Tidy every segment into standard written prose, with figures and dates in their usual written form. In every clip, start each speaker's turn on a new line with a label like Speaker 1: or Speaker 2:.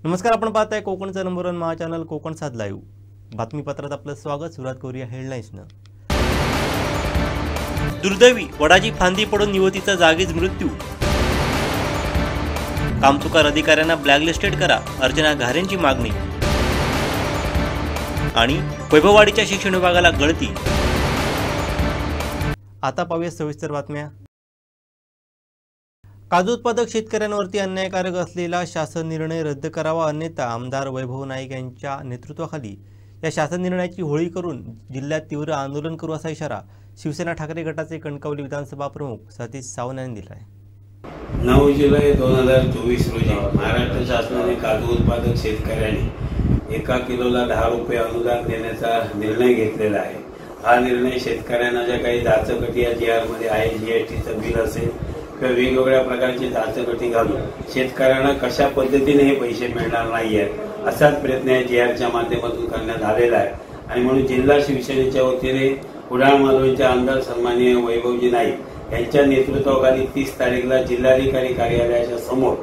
Speaker 1: नमस्कार, आपण पाहताय कोकणचं नंबर 1 महा चॅनल कोकण सात लाईव्ह. बातमीपत्रात आपलं स्वागत. सुरुवात करूया हेडलाईन्सनं. दुर्दैवी वडाची फांदी पडून युवतीचा जागीच मृत्यू. कामचुकार अधिकाऱ्यांना ब्लॅकलिस्टेड करा, अर्चना घारेंची मागणी. आणि वैभववाडीच्या शिक्षण विभागाला गळती. आता पाहूया सविस्तर बातम्या. काजू उत्पादक शेतकऱ्यांवरती अन्यायकारक असलेला शासन निर्णय रद्द करावा, अन्यथा आमदार वैभव नाईक यांच्या नेतृत्वाखाली या शासन निर्णयाची होळी करून जिल्ह्यात तीव्र आंदोलन करू असा इशारा शिवसेना ठाकरे गटाचे कणकवली विधानसभा प्रमुख सतीश सावंत यांनी दिला आहे.
Speaker 2: 9 जुलै 2024 रोजी महाराष्ट्र शासनाने काजू उत्पादक शेतकऱ्यांनी 1 किलोला 10 रुपये अनुदान देण्याचा निर्णय घेतलेला आहे. हा निर्णय शेतकऱ्यांना ज्या काही जाचकटी या GR मध्ये आहे, GSTचं बिल असेल किंवा वेगवेगळ्या प्रकारची जाचकटी घालून शेतकऱ्यांना कशा पद्धतीने हे पैसे मिळणार नाही आहेत असाच प्रयत्न या GRच्या माध्यमातून करण्यात आलेला आहे. आणि म्हणून जिल्हा शिवसेनेच्या वतीने कुडाळ मालवणचे आमदार सन्माननीय वैभवजी नाईक यांच्या नेतृत्वाखाली 30 तारीखला जिल्हाधिकारी कार्यालयाच्या समोर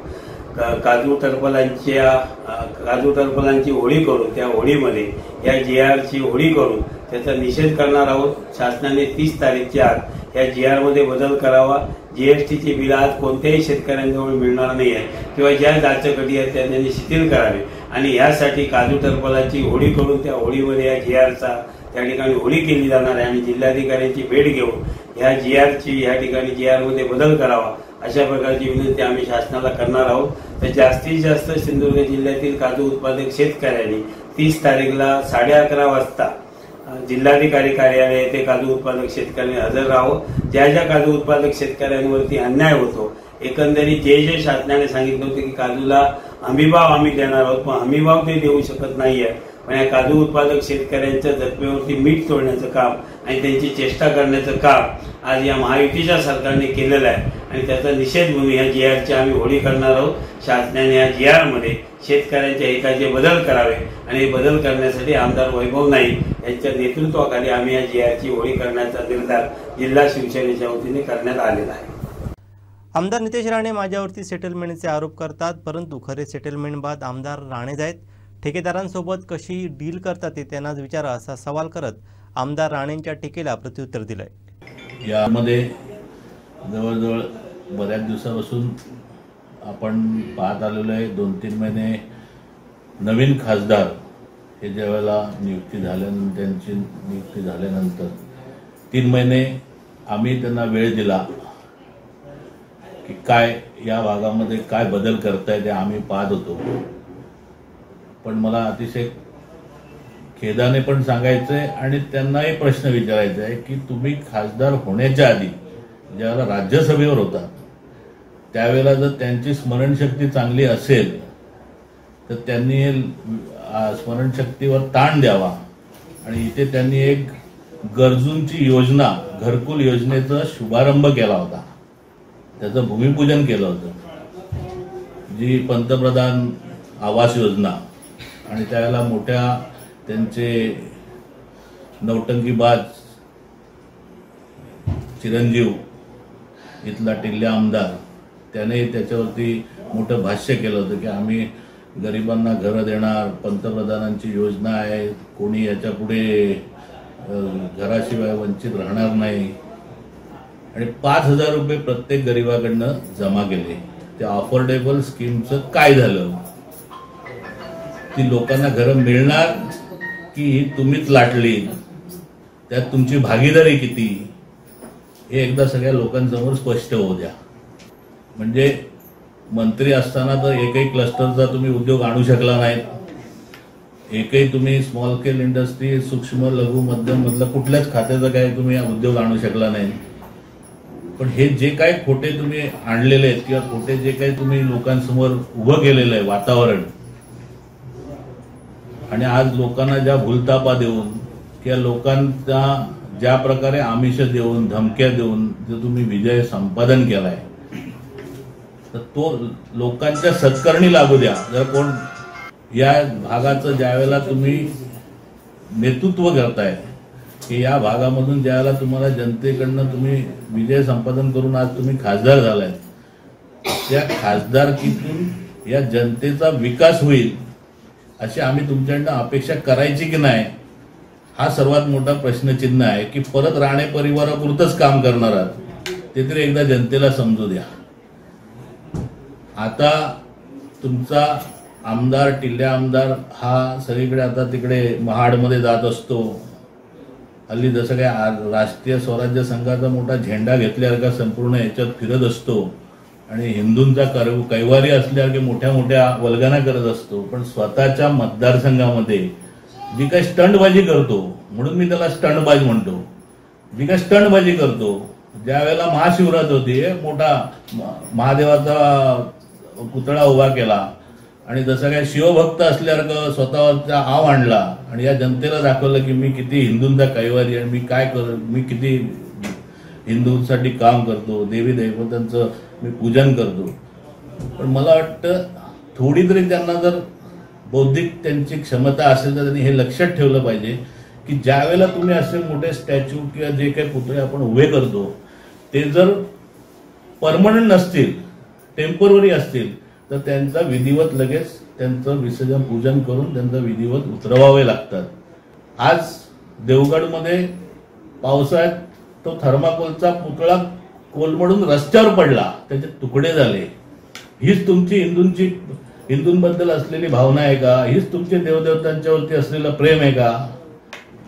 Speaker 2: काजू टरफलांची होळी करून त्या होळीमध्ये या GRची होळी करून त्याचा निषेध करणार आहोत. शासनाने 30 तारीखच्या आत या GR मध्ये बदल करावा. GSTची बिल आज कोणत्याही शेतकऱ्यांजवळ मिळणार नाही आहे किंवा ज्या जाचकटी आहेत त्या त्यांनी शिथिल करावे आणि यासाठी काजू टरफलाची होळी करून त्या होळीमध्ये या GRचा त्या ठिकाणी होळी केली जाणार आहे आणि जिल्हाधिकाऱ्यांची भेट घेऊन या GRची या ठिकाणी GR मध्ये बदल करावा अशा प्रकारची विनंती आम्ही शासनाला करणार आहोत. तर जास्तीत जास्त सिंधुदुर्ग जिल्ह्यातील काजू उत्पादक शेतकऱ्यांनी 30 तारीखला 11:30 वाजता जिल्हाधिकारी कार्यालय येथे काजू उत्पादक शेतकऱ्यांनी हजर राहावं. ज्या ज्या काजू उत्पादक शेतकऱ्यांवरती अन्याय होतो, एकंदरीत जे शासनाने सांगितलं होतं की काजूला हमीभाव आम्ही देणार आहोत, पण हमीभाव ते देऊ शकत नाहीये. पण या काजू उत्पादक शेतकऱ्यांच्या जखमेवरती मीठ तोडण्याचं काम आणि त्यांची चेष्टा करण्याचं काम आज या महायुतीच्या सरकारने केलेलं आहे आणि त्याचा निषेध म्हणून या GRची आम्ही होळी करणार आहोत. शासनाने या GR मध्ये शेतकऱ्यांच्या हिताचे बदल करावे आणि बदल करण्यासाठी आमदार वैभव नाईक यांच्या नेतृत्वाखाली आम्ही या GRची होळी करण्याचा निर्धार जिल्हा शिवसेनेच्या वतीने करण्यात आलेला आहे.
Speaker 1: आमदार नितेश राणे माझ्यावरती सेटलमेंटचे आरोप करतात, परंतु खरे सेटलमेंट बाद आमदार राणेच आहेत. ठेकेदारांसोबत कशी डील करतात ते त्यांनाच विचारा असा सवाल करत आमदार राणेंच्या टीकेला प्रत्युत्तर दिलंय.
Speaker 3: यामध्ये जवळजवळ बऱ्याच दिवसापासून आपण पाहत आलेलो आहे. 2-3 महिने नवीन खासदार हे ज्यावेळेला त्यांची नियुक्ती झाल्यानंतर 3 महिने आम्ही त्यांना वेळ दिला की काय या भागामध्ये काय बदल करताय ते आम्ही पाहत होतो. पण मला अतिशय खेदाने पण सांगायचंय आणि त्यांनाही प्रश्न विचारायचा आहे की तुम्ही खासदार होण्याच्या आधी ज्यावेळेला राज्यसभेवर होता त्यावेळेला जर त्यांची स्मरणशक्ती चांगली असेल तर त्यांनी स्मरणशक्तीवर ताण द्यावा आणि इथे त्यांनी एक गरजूंची योजना, घरकुल योजनेचा शुभारंभ केला होता, त्याचं भूमिपूजन केलं होतं, जी पंतप्रधान आवास योजना. आणि त्यावेळेला मोठ्या त्यांचे नौटंकीबाज चिरंजीव इथला टिल्ल्या आमदार त्याने त्याच्यावरती मोठं भाष्य केलं होतं की आम्ही गरिबांना घरं देणार, पंतप्रधानांची योजना आहे, कोणी याच्या पुढे घराशिवाय वंचित राहणार नाही आणि 5,000 रुपये प्रत्येक गरिबाकडनं जमा केले. त्या अफोर्डेबल स्कीमचं काय झालं? ती लोकांना घरं मिळणार की तुम्हीच लाटली? त्यात तुमची भागीदारी किती हे एकदा सगळ्या लोकांसमोर स्पष्ट होऊ द्या. म्हणजे मंत्री असताना तर एकही क्लस्टरचा तुम्ही उद्योग आणू शकला नाहीत, एकही तुम्ही स्मॉल स्केल इंडस्ट्री, सूक्ष्म लघु मध्यम मधलं कुठल्याच खात्याचा काही तुम्ही उद्योग आणू शकला नाही. पण हे जे काही खोटे तुम्ही आणलेले आहेत किंवा खोटे जे काही तुम्ही लोकांसमोर उभं केलेलं आहे वातावरण आणि आज लोकांना ज्या भूलतापा देऊन किंवा लोकांना ज्या प्रकारे आमिष देऊन धमक्या देऊन जो तुम्ही विजय संपादन केलाय तर तो लोकांच्या सत्कारणी लागू द्या. जर कोण या भागाचं ज्यावेळेला तुम्ही नेतृत्व करताय की या भागामधून ज्यावेळेला तुम्हाला जनतेकडनं तुम्ही विजय संपादन करून आज तुम्ही खासदार झालाय, त्या खासदारकीतून या जनतेचा विकास होईल अशी आम्ही तुमच्याकडनं अपेक्षा करायची की नाही, हा सर्वात मोठा प्रश्नचिन्ह आहे. की परत राणे परिवारापुरतच काम करणार आहात ते तरी एकदा जनतेला समजू द्या. आता तुमचा आमदार, टिल्ल्या आमदार हा सगळीकडे आता तिकडे महाडमध्ये जात असतो. हल्ली जसं काय राष्ट्रीय स्वराज्य संघाचा मोठा झेंडा घेतल्यासारखा संपूर्ण याच्यात फिरत असतो आणि हिंदूंचा कैवारी असल्यावर की मोठ्या मोठ्या वल्गना करत असतो. पण स्वतःच्या मतदारसंघामध्ये जी काही स्टंटबाजी करतो, म्हणून मी त्याला स्टंटबाज म्हणतो, जी काही स्टंटबाजी करतो, ज्या वेळेला महाशिवरात्र होती, मोठा महादेवाचा पुतळा उभा केला आणि जसं काय शिवभक्त असल्यासारखं स्वतःचा आव आणला आणि या जनतेला दाखवलं की मी किती हिंदूंचा कैवारी आणि मी किती हिंदूंसाठी काम करतो, देवी देवतांचं मी पूजन करतो. पण मला वाटतं थोडी तरी त्यांना जर बौद्धिक त्यांची क्षमता असेल तर त्यांनी हे लक्षात ठेवलं पाहिजे की ज्या वेळेला तुम्ही असे मोठे स्टॅच्यू किंवा जे काही पुतळे आपण उभे करतो ते जर परमनंट नसतील, टेम्पररी असतील, तर त्यांचा विधिवत लगेच त्यांचं विसर्जन पूजन करून त्यांचं विधिवत उतरवावे लागतात. आज देवगडमध्ये पावसाळ्यात तो थर्माकोलचा पुतळा कोलमडून रस्त्यावर पडला, त्याचे तुकडे झाले. हीच तुमची हिंदूंबद्दल असलेली भावना आहे का? हीच तुमचे देवदेवतांच्यावरती असलेलं प्रेम आहे का?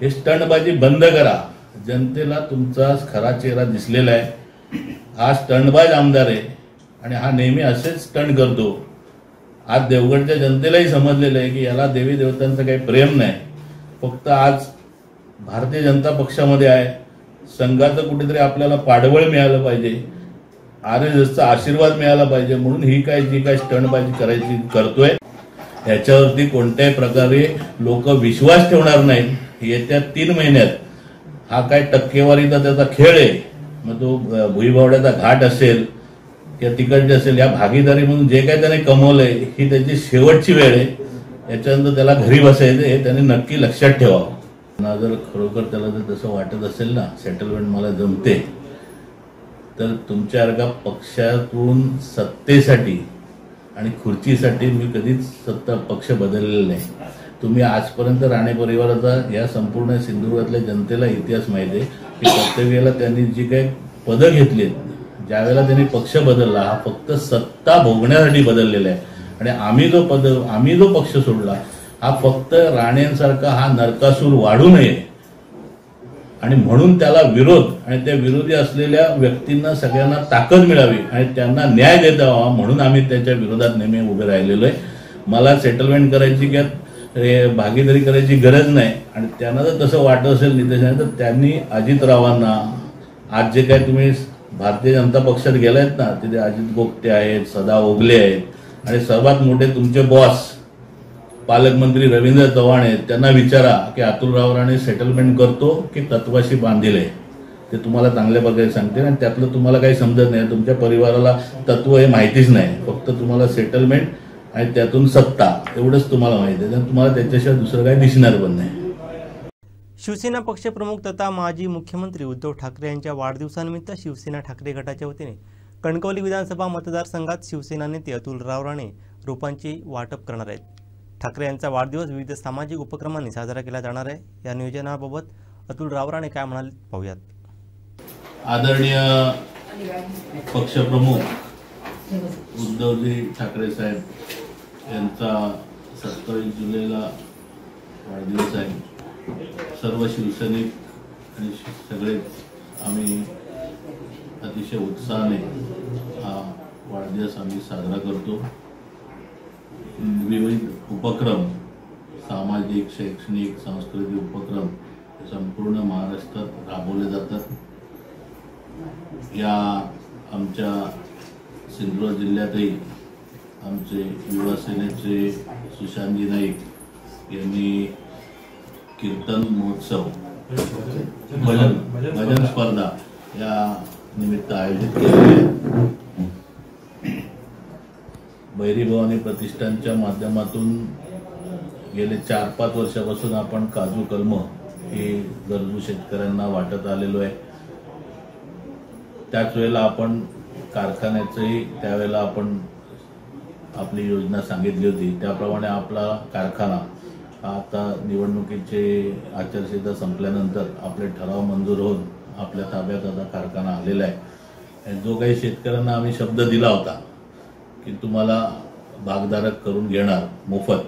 Speaker 3: हे स्टंटबाजी बंद करा. जनतेला तुमचा खरा चेहरा दिसलेला आहे. हा स्टंटबाज आमदार आहे आणि हा नेहमी असेच स्टंट करतो. आज देवगडच्या जनतेलाही समजलेलं आहे की याला देवी देवतांचं काही प्रेम नाही, फक्त आज भारतीय जनता पक्षामध्ये आहे. संघाचं कुठेतरी आपल्याला पाठबळ मिळालं पाहिजे, RSSचा आशीर्वाद मिळाला पाहिजे, म्हणून ही जी काय स्टंटबाजी करतोय याच्यावरती कोणत्याही प्रकारे लोक विश्वास ठेवणार नाहीत. येत्या 3 महिन्यात हा काय टक्केवारीचा त्याचा खेळ आहे, मग तो भुईबावड्याचा घाट असेल किंवा तिकडचे असेल, या भागीदारी म्हणून जे काही त्याने कमवलंय ही त्याची शेवटची वेळ आहे. याच्यानंतर त्याला घरी बसायचं हे त्याने नक्की लक्षात ठेवावं. जर खरोखर त्याला जर तसं वाटत असेल ना सेटलमेंट मला जमते, तर तुमच्यासारखा पक्षातून सत्तेसाठी आणि खुर्चीसाठी मी कधीच पक्ष बदललेला नाही. तुम्ही आजपर्यंत राणे परिवाराचा या संपूर्ण सिंधुदुर्गातल्या जनतेला इतिहास माहिती आहे की प्रत्येक वेळेला त्यांनी जी काही पदं घेतलीत, ज्या वेळेला त्यांनी पक्ष बदलला हा फक्त सत्ता भोगण्यासाठी बदललेला आहे. आणि आम्ही जो पक्ष सोडला हा फक्त राणेंसारखा हा नरकासूर वाढू नये आणि म्हणून त्याला विरोध आणि त्या विरोधी असलेल्या व्यक्तींना सगळ्यांना ताकद मिळावी आणि त्यांना न्याय देता यावा म्हणून आम्ही त्याच्या विरोधात नेहमी उभे राहिलेलो आहे. मला सेटलमेंट करायची किंवा भागीदारी करायची गरज नाही. आणि त्यांना जर तसं वाटत असेल नितेशाने, तर त्यांनी अजितरावांना, आज जे काय तुम्ही भारतीय जनता पक्षात गेलायत ना, तिथे अजित गोपटे आहेत, सदा ओगले आहेत आणि सर्वात मोठे तुमचे बॉस पालकमंत्री रवींद्र चव्हाण आहेत, त्यांना विचारा की अतुल राणे सेटलमेंट करतो की तत्वाशी बांधील आहे. ते तुम्हाला चांगल्या प्रकारे सांगतील आणि त्यातलं तुम्हाला काही समजत नाही. तुमच्या परिवाराला तत्व हे माहितीच नाही, फक्त तुम्हाला सेटलमेंट आणि त्यातून सत्ता एवढंच तुम्हाला माहिती आहे. तुम्हाला त्याच्याशिवाय दुसरं काही दिसणार पण नाही.
Speaker 1: शिवसेना पक्षप्रमुख तथा माजी मुख्यमंत्री उद्धव ठाकरे यांच्या वाढदिवसानिमित्त शिवसेना ठाकरे गटाच्या वतीने कणकवली विधानसभा मतदारसंघात शिवसेना नेते अतुल राणे रोपांची वाटप करणार आहेत. ठाकरे यांचा वाढदिवस विविध सामाजिक उपक्रमांनी साजरा केला जाणार आहे. या नियोजनाबाबत अतुल राणे काय म्हणाले पाहूयात.
Speaker 3: आदरणीय पक्षप्रमुख उद्धवजी ठाकरे साहेब यांचा 27 जुलैला वाढदिवस आहे. सर्व शिवसैनिक आणि सगळेच आम्ही अतिशय उत्साहाने हा वाढदिवस आम्ही साजरा करतो. विविध उपक्रम, सामाजिक, शैक्षणिक, सांस्कृतिक उपक्रम संपूर्ण महाराष्ट्रात राबवले जातात. या आमच्या सिंधुदुर्ग जिल्ह्यातही आमचे युवा सेनेचे सुशांतजी नाईक यांनी कीर्तन महोत्सव, भजन स्पर्धा या निमित्त आयोजित केलेले आहे. भैरीभवानी प्रतिष्ठानच्या माध्यमातून गेले 4-5 वर्षापासून आपण काजू कलम हे गरजू शेतकऱ्यांना वाटत आलेलो आहे. त्याच वेळेला आपण कारखान्याचंही त्यावेळेला आपण आपली योजना सांगितली होती त्याप्रमाणे आपला कारखाना आता निवडणुकीचे आचारसंहिता संपल्यानंतर आपले ठराव मंजूर होऊन आपल्या ताब्यात आता कारखाना आलेला आहे। जो काही शेतकऱ्यांना आम्ही शब्द दिला होता की तुम्हाला भागधारक करून घेणार मोफत,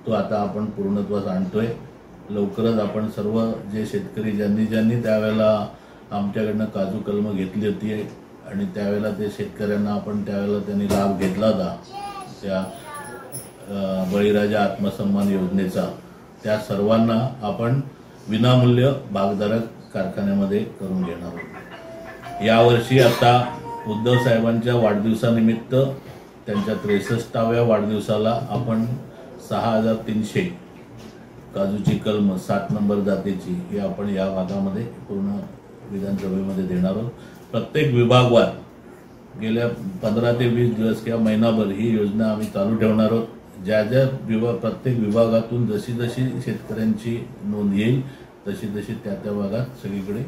Speaker 3: तो आता आपण पूर्णत्वास आणतोय। लवकरच आपण सर्व जे शेतकरी ज्यांनी त्यावेळेला आमच्याकडनं काजू कलमं घेतली होती आणि त्यावेळेला ते शेतकऱ्यांना आपण त्यावेळेला त्यांनी लाभ घेतला होता त्या बळीराजा आत्मसन्मान योजनेचा, त्या सर्वांना आपण विनामूल्य भागधारक कारखान्यामध्ये करून घेणार आहोत। यावर्षी आता उद्धव साहेबांच्या वाढदिवसानिमित्त त्यांच्या 63व्या वाढदिवसाला आपण 6300 काजूची कलम 7 नंबर जातीची ही आपण या भागामध्ये पूर्ण विधानसभेमध्ये देणार आहोत। प्रत्येक विभागवार गेल्या 15 ते 20 दिवस किंवा महिनाभर ही योजना आम्ही चालू ठेवणार आहोत। ज्या प्रत्येक विभागातून जशी शेतकऱ्यांची नोंद येईल तशी त्या भागात सगळीकडे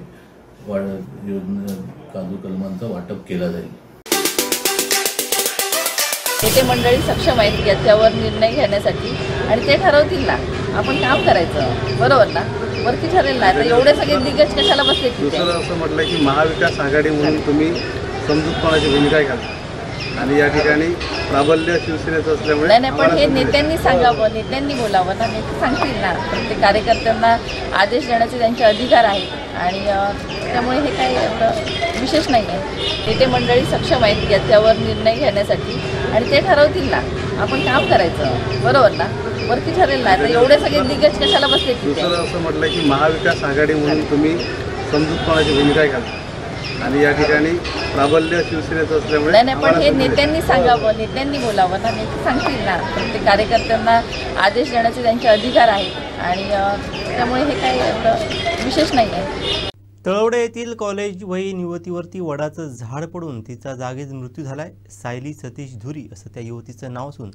Speaker 3: योजना काजू कलमांचं वाटप केलं जाईल।
Speaker 4: नेते मंडळी सक्षम आहेत याच्यावर निर्णय घेण्यासाठी आणि ते ठरवतील ना, आपण काम करायचं, बरोबर ना? वरती ठरेल ना, तर एवढे सगळे दिग्गज कशाला बसले?
Speaker 5: दुसरं असं म्हटलं की महाविकास आघाडी म्हणून तुम्ही समजूतपणाची भूमिका घाला आणि या ठिकाणी प्राबल्य शिवसेनेचं असल्यामुळे
Speaker 4: नाही, पण हे नेत्यांनी सांगावं, नेत्यांनी बोलावं ना, नेते सांगतील ना। प्रत्येक कार्यकर्त्यांना आदेश देण्याचे त्यांचे अधिकार आहेत आणि त्यामुळे हे काही एवढं विशेष नाही आहे। नेते मंडळी सक्षम आहेत याच्यावर निर्णय घेण्यासाठी आणि ते ठरवतील ना, आपण काम करायचं, बरोबर ना? वरती ठरेल ना, तर एवढे सगळे दिग्गज कशाला बसले?
Speaker 5: दुसरं असं म्हटलं की महाविकास आघाडी म्हणून तुम्ही समजूतपणाची भूमिका घाला आणि या ठिकाणी प्राबल्य शिवसेनेचं असल्यामुळे
Speaker 4: नाही, पण हे नेत्यांनी सांगावं, नेत्यांनी बोलावं ना, नेते सांगतील ना। प्रत्येक कार्यकर्त्यांना आदेश देण्याचे त्यांचे अधिकार आहेत आणि त्यामुळे हे काही एवढं विशेष नाही आहे।
Speaker 1: तळवडे येथील कॉलेज वयीन युवतीवरती वडाचं झाड पडून तिचा जागीच मृत्यू झालाय। सायली सतीश धुरी असं त्या युवतीचं नाव असून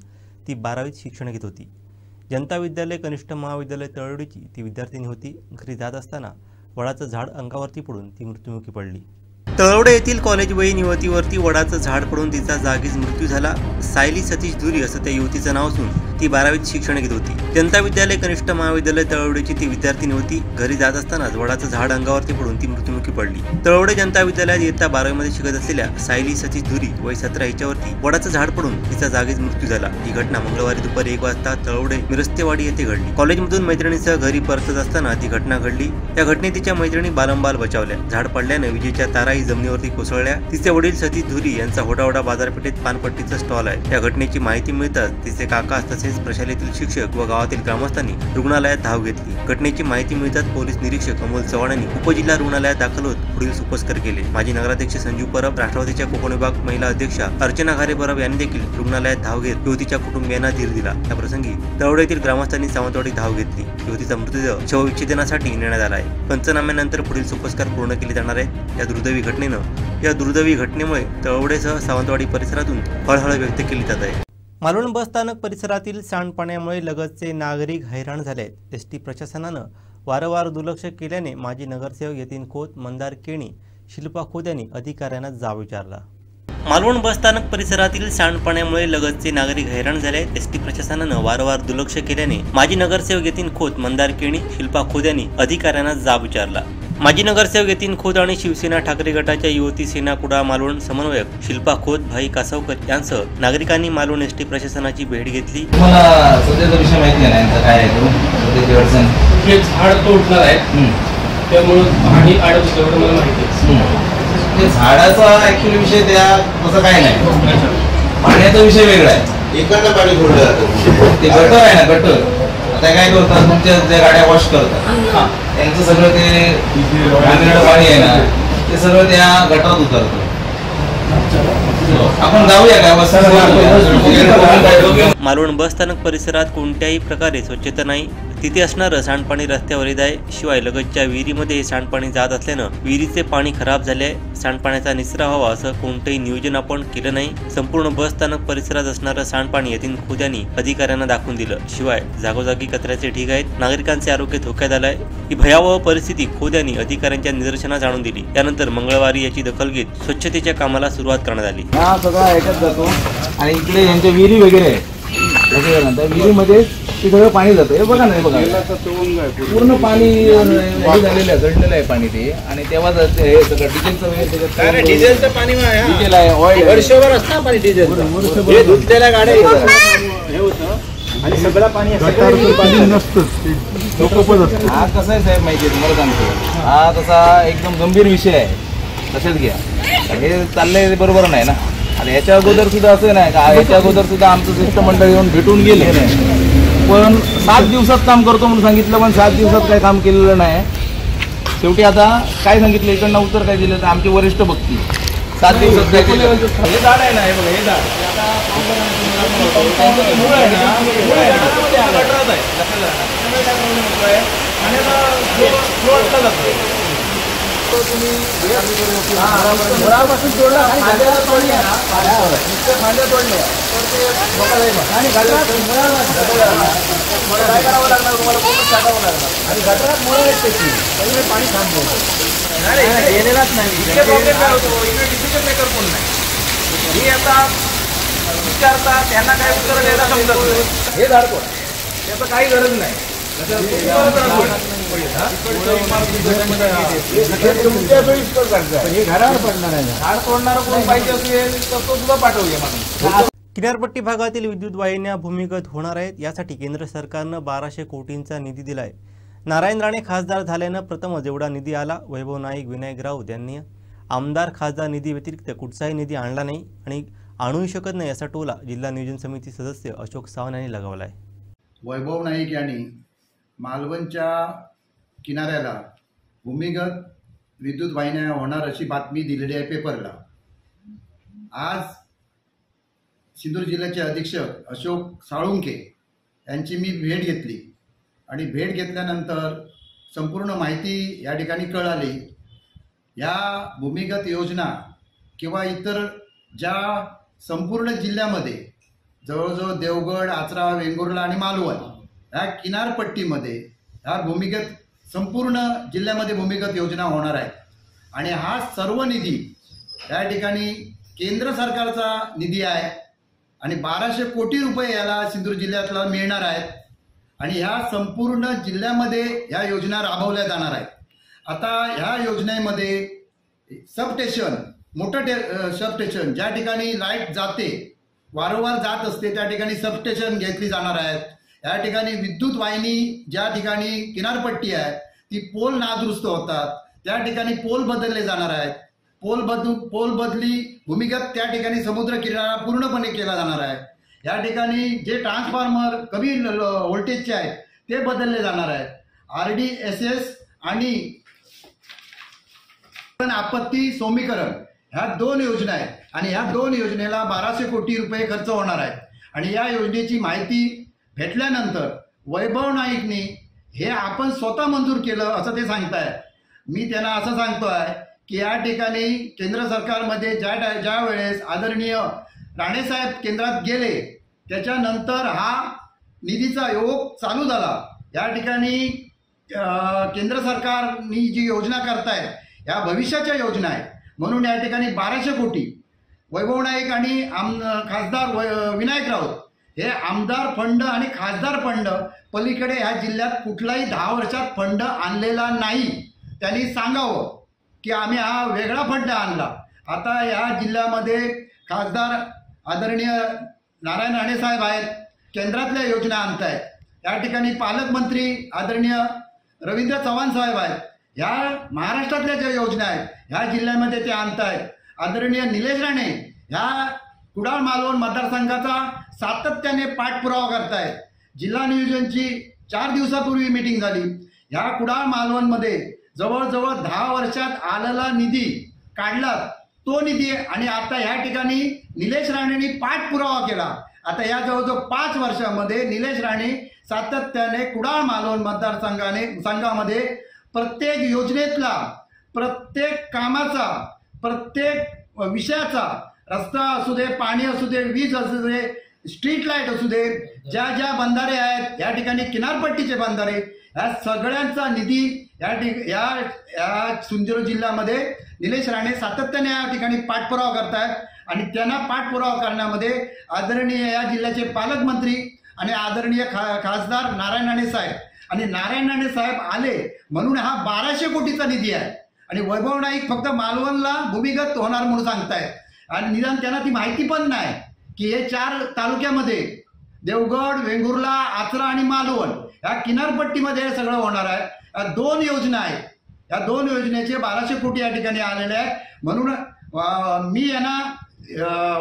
Speaker 1: ती 12वीत शिक्षण घेत होती। जनता विद्यालय कनिष्ठ महाविद्यालय तळवडेची ती विद्यार्थिनी होती। घरी जात असताना वडाचं झाड अंगावरती पडून ती मृत्युमुखी पडली। तळवडे येथील कॉलेज वयीन युवतीवरती वडाचं झाड पडून तिचा जागीच मृत्यू झाला। सायली सतीश धुरी असं त्या युवतीचं नाव असून ती 12वीत शिक्षण घेत होती। जनता विद्यालय कनिष्ठ महाविद्यालय तळवडेची ती विद्यार्थिनी होती। घरी जात असतानाच वडाचं झाड अंगावरती पडून ती मृत्युमुखी पडली। तळवडे जनता विद्यालयात इयत्ता 12वीमध्ये शिकत असलेल्या सायली सतीश धुरी वय 17 हिच्यावरती वडाचं झाड पडून तिचा जागीच मृत्यू झाला। ही घटना मंगळवारी दुपारी 1 वाजता तळवडे मिरस्तेवाडी येथे घडली। कॉलेजमधून मैत्रिणीसह घरी परतत असताना ती घटना घडली। या घटनेत तिच्या मैत्रिणी बालंबाल बचावल्या। झाड पडल्याने विजेच्या ताराही जमिनीवरती कोसळल्या। तिचे वडील सतीश धुरी यांचा होडावडा बाजारपेठेत पानपट्टीचा स्टॉल आहे। या घटनेची माहिती मिळताच तिचे काका तसेच प्रशालेतील शिक्षक व गावातील ग्रामस्थांनी रुग्णालयात धाव घेतली। घटनेची माहिती मिळताच पोलीस निरीक्षक अमोल चव्हाण यांनी उपजिल्हा रुग्णालयात दाखल होत पुढील सुपस्कर केले। माजी नगराध्यक्ष संजू परब, राष्ट्रवादीच्या कोकण विभाग महिला अध्यक्षा अर्चना घारे परब यांनी देखील रुग्णालयात धाव घेत युवतीच्या कुटुंबियांना धीर दिला। या प्रसंगी तळवडेतील ग्रामस्थांनी सावंतवाडी धाव घेतली। युवतीचा मृतदेह शवविच्छेदनासाठी नेण्यात आला आहे। पंचनाम्यानंतर पुढील सुपस्कार पूर्ण केले जाणार आहेत। या दुर्दैवी घटनेमुळे तळवडेसह सावंतवाडी परिसरातून हळहळ व्यक्त केली जात आहे। मालवण बस स्थानक परिसरातील सांडपाण्यामुळे लगतचे नागरिक हैराण झाले आहेत। एसटी प्रशासनानं वारंवार दुर्लक्ष केल्याने माजी नगरसेवक यतीन खोत, मंदार केणी, शिल्पा खोत यांनी अधिकाऱ्यांना जाब विचारला। मालवण बस स्थानक परिसरातील सांडपाण्यामुळे लगतचे नागरिक हैराण झाले आहेत। एसटी प्रशासनानं वारंवार दुर्लक्ष केल्याने माजी नगरसेवक यतीन खोत, मंदार केणी, शिल्पा खोत यांनी अधिकाऱ्यांना जाब विचारला। माजी नगरसेवक यतीन खोत आणि शिवसेना ठाकरे गटाच्या युवती सेना कुडाळ मालवण समन्वयक शिल्पा खोत, भाई कासवकर यांसह नागरिकांनी मालवण एसटी प्रशासनाची भेट घेतली।
Speaker 6: मला सध्याचा विषय माहिती नाही काय आहे सध्याची अडचण,
Speaker 7: हे झाड तोडणार आहे त्यामुळे पाणी अडवतं एवढं मला माहिती आहे।
Speaker 6: ते झाडाचा ऍक्च्युअली विषय त्या तसं काय नाही, पाण्याचा विषय वेगळा आहे।
Speaker 5: इकडनं पाणी सोडलं जातं,
Speaker 6: ते गटर आहे ना, गटर आता काय करतात तुमच्या ज्या गाड्या वॉश करतात त्यांचं सगळं ते पाणी आहे ना ते सगळं त्या गटारात उतरतं। आपण जाऊया काय?
Speaker 1: मालवण बस स्थानक परिसरात कोणत्याही प्रकारे स्वच्छता नाही। तिथे असणारं सांडपाणी रस्त्यावर येत आहे। शिवाय लगतच्या विहिरीमध्ये सांडपाणी जात असल्यानं विहिरीचे पाणी खराब झाले आहे। सांडपाण्याचा निचरा व्हावा असं कोणतंही नियोजन आपण केलं नाही। संपूर्ण बस स्थानक परिसरात असणारं सांडपाणी यतीन खोत यांनी अधिकाऱ्यांना दाखवून दिलं। शिवाय जागोजागी कचऱ्याचे ढीग आहेत। नागरिकांचे आरोग्य धोक्यात आलं आहे। ही भयावह परिस्थिती खोत यांनी अधिकाऱ्यांच्या निदर्शनास आणून दिली। त्यानंतर मंगळवारी याची दखल घेत स्वच्छतेच्या कामाला सुरुवात करण्यात आली।
Speaker 6: हा सगळा ह्याच्यात जातो आणि इकडे यांच्या विहिरी वगैरे आहे त्या विहिरीमध्ये ते सगळं पाणी जातं. हे बघा ना, हे बघा पूर्ण पाणी हे झालेलं आहे, गळलेलं आहे पाणी ते. आणि तेव्हा हे सगळं डिझेलचं वगैरे त्याच्यात
Speaker 5: डिझेलचं पाणी
Speaker 6: डिझेल आहे, ऑइल आहे.
Speaker 5: वर्षभर असतं पाणी डिझेल हे धुतलेल्या गाड्या हे होतं आणि सगळं पाणी नसतं.
Speaker 6: हा कसा आहे साहेब माहिती आहे तुम्हाला सांगतो, हा तसा एकदम गंभीर विषय आहे. लक्षात घ्या, हे चाललंय बरोबर नाही ना. आणि याच्या अगोदर सुद्धा असं नाही का, याच्या अगोदर सुद्धा आमचं शिष्टमंडळ येऊन भेटून गेले, पण 7 दिवसात काम करतो म्हणून सांगितलं, पण 7 दिवसात काही काम केलेलं नाही. शेवटी आता काय सांगितलं, इकडनं उत्तर काय दिलं तर आमचे वरिष्ठ बघतील 7 दिवसात काय केलं. हे झाड आहे ना, हे बघा, हे झाड मुळापासून तोडला खांद्याला तोडले ना, खांद्या तोडले तर ते आणि गटारात काय करावं लागणार तुम्हाला, पूर्ण टाकावं लागणार. आणि गटारात मुळं आहेत त्याची, त्यामुळे पाणी थांबवलं गेलेलाच नाही. इथे प्रॉब्लेम काय होतो, इकडे डिसिजन मेकर कोण नाही. ही आता विचारतात, त्यांना काय उत्तर द्यायला समजत नाही. हे झाड कोण, त्याचं काही गरज नाही. घरावर पडणार आहे, झाड तोडणार कोण पाहिजे असेल तर तो सुद्धा पाठवूया.
Speaker 1: किनारपट्टी भागातील विद्युत वाहिन्या भूमिगत होणार आहेत. यासाठी केंद्र सरकारनं 1200 कोटींचा निधी दिलाय. नारायण राणे खासदार झाल्यानं प्रथमच एवढा निधी आला. वैभव नाईक, विनायक राऊत यांनी आमदार खासदार निधी व्यतिरिक्त कुठचाही निधी आणला नाही आणि आणूही शकत नाही असा टोला जिल्हा नियोजन समिती सदस्य अशोक सावंत यांनी लगावला आहे.
Speaker 8: वैभव नाईक यांनी मालवणच्या किनाऱ्याला भूमिगत विद्युत वाहिन्या होणार अशी बातमी दिलेली आहे पेपरला. आज सिंधुदुर्ग जिल्ह्याचे अधीक्षक अशोक साळुंके यांची मी भेट घेतली आणि भेट घेतल्यानंतर संपूर्ण माहिती या ठिकाणी कळाली. या भूमिगत योजना किंवा इतर ज्या संपूर्ण जिल्ह्यामध्ये जवळजवळ देवगड, आचरा, वेंगुर्ला आणि मालवण ह्या किनारपट्टीमध्ये ह्या भूमिगत संपूर्ण जिल्ह्यामध्ये भूमिगत योजना होणार आहे. आणि हा सर्व निधी या ठिकाणी केंद्र सरकारचा निधी आहे आणि 1200 कोटी रुपये याला सिंधुदुर्ग जिल्ह्यातला मिळणार आहेत. आणि ह्या संपूर्ण जिल्ह्यामध्ये ह्या योजना राबवल्या जाणार आहेत. आता ह्या योजनेमध्ये सबस्टेशन, मोठं सबस्टेशन ज्या ठिकाणी लाईट जाते, वारंवार जात असते, त्या ठिकाणी सबस्टेशन घेतली जाणार आहेत. या ठिकाणी विद्युत वाहिनी ज्या ठिकाणी किनारपट्टी आहे ती पोल नादुरुस्त होतात, त्या ठिकाणी पोल बदलले जाणार आहेत. पोल बदली भूमिगत त्या ठिकाणी समुद्र किनारा पूर्णपणे केला जाणार आहे. या ठिकाणी जे ट्रान्सफॉर्मर कमी व्होल्टेजचे आहेत ते बदलले जाणार आहेत. RDSS आणि आपत्ती सौम्यीकरण ह्या 2 योजना आहेत आणि ह्या 2 योजनेला 1200 कोटी रुपये खर्च होणार आहेत. आणि या योजनेची माहिती भेटल्यानंतर वैभव नाईकनी हे आपण स्वतः मंजूर केलं असं ते सांगताय. मी त्यांना असं सांगतोय की या ठिकाणी केंद्र सरकारमध्ये ज्या वेळेस आदरणीय राणेसाहेब केंद्रात गेले त्याच्यानंतर हा निधीचा योग चालू झाला. या ठिकाणी केंद्र सरकारनी जी योजना करतायत या भविष्याच्या योजना आहेत. म्हणून या ठिकाणी 1200 कोटी वैभव नाईक आणि खासदार विनायक राऊत हे आमदार फंड आणि खासदार फंड पलीकडे ह्या जिल्ह्यात कुठलाही 10 वर्षात फंड आणलेला नाही. त्यांनी सांगावं की आम्ही हा वेगळा फंड आणला. आता या जिल्ह्यामध्ये खासदार आदरणीय नारायण राणे साहेब आहेत, केंद्रातल्या योजना आणतायत. या ठिकाणी पालकमंत्री आदरणीय रवींद्र चव्हाण साहेब आहेत. ह्या महाराष्ट्रातल्या ज्या योजना आहेत ह्या जिल्ह्यामध्ये ते आणतायत. आदरणीय निलेश राणे ह्या कुडाळ मालवण मतदारसंघाचा सातत्याने पाठपुरावा करतायत. जिल्हा नियोजनची 4 दिवसापूर्वी मीटिंग झाली. ह्या कुडाळ मालवणमध्ये जवळजवळ 10 वर्षात आलेला निधी काढला तो निधी आणि आता ह्या ठिकाणी निलेश राणेंनी पाठपुरावा केला. आता या जवळजवळ 5 वर्षामध्ये निलेश राणे सातत्याने कुडाळ मालवण मतदारसंघामध्ये प्रत्येक योजनेतला, प्रत्येक कामाचा, प्रत्येक विषयाचा, रस्ता असू दे, पाणी असू दे, वीज असू दे, स्ट्रीट लाईट असू दे, ज्या बंधारे आहेत या ठिकाणी किनारपट्टीचे बंधारे, ह्या सगळ्यांचा निधी या सिंधुदुर्ग जिल्ह्यामध्ये निलेश राणे सातत्याने या ठिकाणी पाठपुरावा करतायत. आणि त्यांना पाठपुरावा करण्यामध्ये आदरणीय या जिल्ह्याचे पालकमंत्री आणि आदरणीय खासदार नारायण राणे साहेब आणि नारायण राणे साहेब आले म्हणून हा 1200 कोटीचा निधी आहे आणि वैभव नाईक फक्त मालवणला भूमिगत होणार म्हणून सांगतायत आणि निदान त्यांना ती माहिती पण नाही की हे 4 तालुक्यामध्ये देवगड, वेंगुर्ला, आचरा आणि मालवण या किनारपट्टीमध्ये हे सगळं होणार आहे. या 2 योजना आहेत. या 2 योजनेचे 1200 कोटी या ठिकाणी आलेले आहेत. म्हणून मी यांना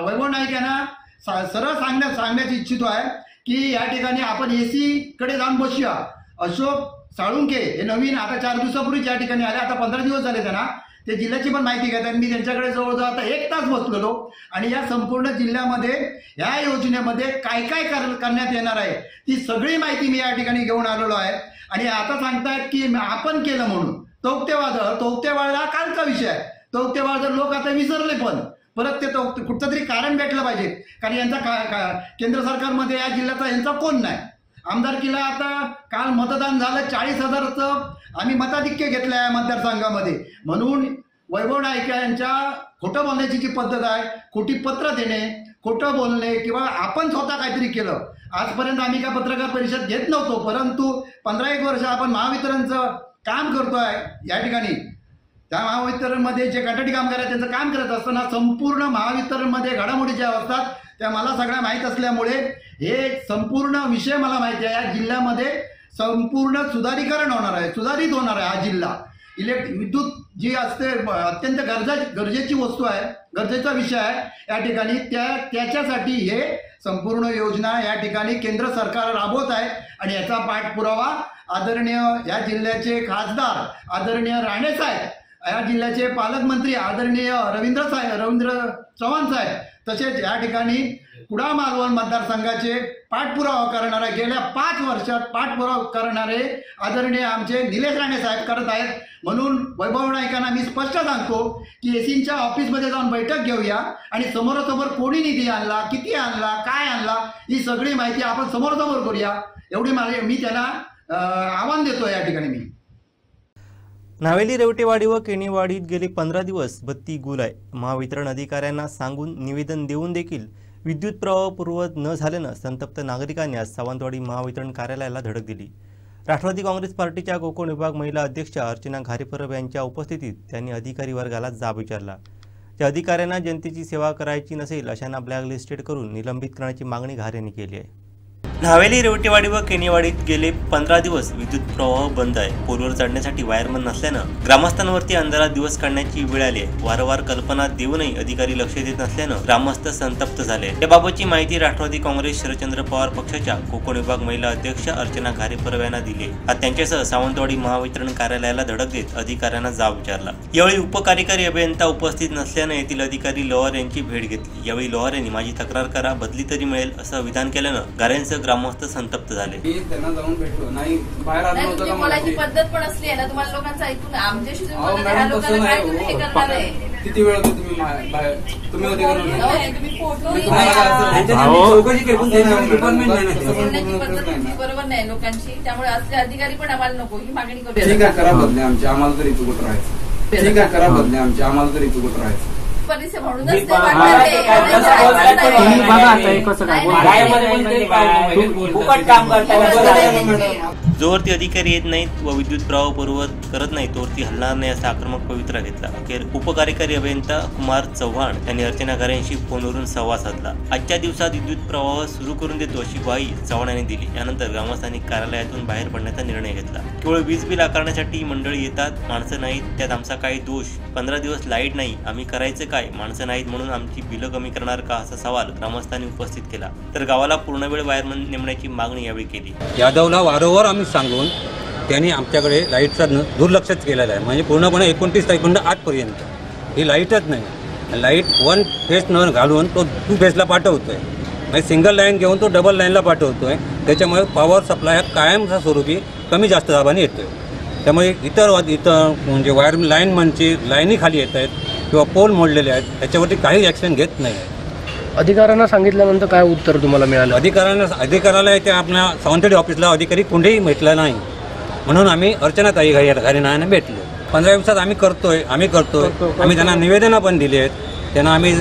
Speaker 8: वैभव नाईक यांना सरळ सांगण्याची इच्छितो आहे की या ठिकाणी आपण AC कडे जाऊन बसूया. अशोक साळुंके हे नवीन आता 4 दिवसापूर्वीच या ठिकाणी आले. आता 15 दिवस झाले त्यांना. ते जिल्ह्याची पण माहिती घेतात. मी त्यांच्याकडे जवळजवळ आता 1 तास बसलेलो आणि या संपूर्ण जिल्ह्यामध्ये या योजनेमध्ये काय काय करण्यात येणार आहे ती सगळी माहिती मी या ठिकाणी घेऊन आलेलो आहे. आणि आता सांगतायत की आपण केलं म्हणून. तौक्तेवाड हा कालचा विषय आहे. तौक्तेवाड जर लोक आता विसरले पण परत ते कुठचं तरी कारण भेटलं पाहिजे. कारण यांचा केंद्र सरकारमध्ये या जिल्ह्याचा यांचा कोण नाही. आमदारकीला आता काल मतदान झालं 40,000चं आम्ही मताधिक्य घेतलं आहे मतदारसंघामध्ये. म्हणून वैभव नाईक यांच्या खोटं बोलण्याची जी पद्धत आहे, खोटी पत्र देणे, खोटं बोलणे किंवा आपण स्वतः काहीतरी केलं. आजपर्यंत आम्ही काय पत्रकार परिषद घेत नव्हतो, परंतु 15-1 वर्ष आपण महावितरणचं काम करतोय या ठिकाणी. त्या महावितरणमध्ये जे कंत्राटी कामगार आहेत त्यांचं काम करत असताना संपूर्ण महावितरणमध्ये घडामोडी ज्या असतात त्या मला सगळ्या माहीत असल्यामुळे हे संपूर्ण विषय मला माहिती आहे. या जिल्ह्यामध्ये संपूर्ण सुधारीकरण होणार आहे, सुधारित होणार आहे हा जिल्हा. विद्युत जी असते अत्यंत गरजेची वस्तू आहे, गरजेचा विषय आहे या ठिकाणी. त्याच्यासाठी हे संपूर्ण योजना या ठिकाणी केंद्र सरकार राबवत आहे आणि याचा पाठपुरावा आदरणीय या जिल्ह्याचे खासदार आदरणीय राणे साहेब, या जिल्ह्याचे पालकमंत्री आदरणीय रवींद्र चव्हाण साहेब, तसेच या ठिकाणी कुडाळ मालवण मतदारसंघाचे पाठपुरावा करणारे गेल्या 5 वर्षात पाठपुरावा करणारे आदरणीय आमचे निलेश राणे साहेब करत आहेत. म्हणून वैभव नाईकांना मी स्पष्ट सांगतो की एसींच्या ऑफिसमध्ये जाऊन बैठक घेऊया आणि समोरासमोर कोणी निधी आणला, किती आणला, काय आणला ही सगळी माहिती आपण समोरासमोर करूया. एवढी मी त्यांना आव्हान देतो या ठिकाणी. मी
Speaker 1: नावेली, रेवटेवाडी व केणीवाडीत गेले 15 दिवस बत्ती गुल आहे. महावितरण अधिकाऱ्यांना सांगून निवेदन देऊन देखील विद्युत प्रवाह पूर्ववत न झाल्यानं संतप्त नागरिकांनी आज सावंतवाडी महावितरण कार्यालयाला धडक दिली. राष्ट्रवादी काँग्रेस पार्टीच्या कोकण विभाग महिला अध्यक्ष अर्चना घारेपरब यांच्या उपस्थितीत त्यांनी अधिकारी वर्गाला जाब विचारला. त्या अधिकाऱ्यांना जनतेची सेवा करायची नसेल अशांना ब्लॅकलिस्टेड करून निलंबित करण्याची मागणी घारे यांनी केली आहे. नावेली, रेवटेवाडी व केणीवाडीत गेले 15 दिवस विद्युत प्रवाह बंद आहे. पोलवर चढण्यासाठी वायरमन नसल्यानं ग्रामस्थांवरती अंधारात दिवस काढण्याची वेळ आली आहे. वारंवार कल्पना देऊनही अधिकारी लक्ष देत नसल्यानं ग्रामस्थ संतप्त झाले. याबाबतची माहिती राष्ट्रवादी काँग्रेस शरदचंद्र पवार पक्षाच्या कोकण विभाग महिला अध्यक्ष अर्चना घारेपरब यांना दिली. आज त्यांच्यासह सावंतवाडी महावितरण कार्यालयाला धडक देत अधिकाऱ्यांना जाब विचारला. यावेळी उपकार्यकारी अभियंता उपस्थित नसल्यानं येथील अधिकारी लोहार यांची भेट घेतली. यावेळी लोहार यांनी माझी तक्रार करा, बदली तरी मिळेल असं विधान केल्यानं घारेंसह ग्रामस्थ संतप्त झाले.
Speaker 6: त्यांना जाऊन भेटलो नाही, बाहेर आलो होतो का
Speaker 4: बोलायची पद्धत पण असली आहे ना तुम्हाला लोकांचं ऐकून आमच्याशी हे करणार आहे.
Speaker 6: किती वेळ होतो तुम्ही बाहेर? तुम्ही होते का?
Speaker 4: तुम्ही फोटो बरोबर नाही लोकांची, त्यामुळे असले अधिकारी पण आम्हाला नको ही मागणी करू.
Speaker 6: ठीक आहे, करा बदले आमचे, आम्हाला तरी इथं कुठं राहायचं. ठीक आहे, करा बदले आमचे, आम्हाला तरी इथं कुठं राहायचं.
Speaker 1: जोवरती अधिकारी येत नाहीत व विद्युत प्रवाह पूर्ववत करत नाही तोवरती हलणार नाही असा आक्रमक पवित्रा घेतला. अखेर उपकार्यकारी अभियंता कुमार चव्हाण यांनी अर्चना घारे यांची फोनवरून संवाद साधला. आजच्या दिवसात विद्युत प्रवाह सुरू करून देतो अशी ग्वाही चव्हाण यांनी दिली. यानंतर ग्रामस्थांनी कार्यालयातून बाहेर पडण्याचा निर्णय घेतला. केवळ वीज बिल आकारण्यासाठी मंडळी येतात, माणसं नाहीत, त्यात आमचा काही दोष. 15 दिवस लाईट नाही, आम्ही करायचं काय? माणसं नाहीत म्हणून आमची बिलं कमी करणार का असा सवाल ग्रामस्थांनी उपस्थित केला. तर गावाला पूर्णवेळ वायरमन नेमण्याची मागणी यावेळी केली.
Speaker 9: यादवला वारंवार आम्ही सांगून त्यांनी आमच्याकडे लाईटचा दुर्लक्षच केलेलं आहे. म्हणजे पूर्णपणे 29 तारखेपर्यंत आजपर्यंत ही लाईटच नाही. लाईट 1 फेस न घालून तो 2 फेसला पाठवतोय. म्हणजे सिंगल लाईन घेऊन तो डबल लाईनला पाठवतोय. त्याच्यामुळे पॉवर सप्लाय कायमच्या स्वरूपी कमी जास्त दाबाने येतोय. त्यामुळे इतर म्हणजे वायर लाईनमनची लाईनही खाली येत आहेत किंवा पोल मोडलेले आहेत, त्याच्यावरती काही ॲक्शन घेत नाही.
Speaker 7: अधिकाऱ्यांना सांगितल्यानंतर काय उत्तर तुम्हाला मिळालं?
Speaker 9: अधिकाऱ्याला त्या आपल्या सावंतवाडी ऑफिसला अधिकारी कोणतेही भेटला नाही. म्हणून आम्ही अर्चनाताई घारेंना भेटलो. 15 दिवसात आम्ही करतोय. आम्ही त्यांना निवेदनं पण दिली आहेत. त्यांना आम्ही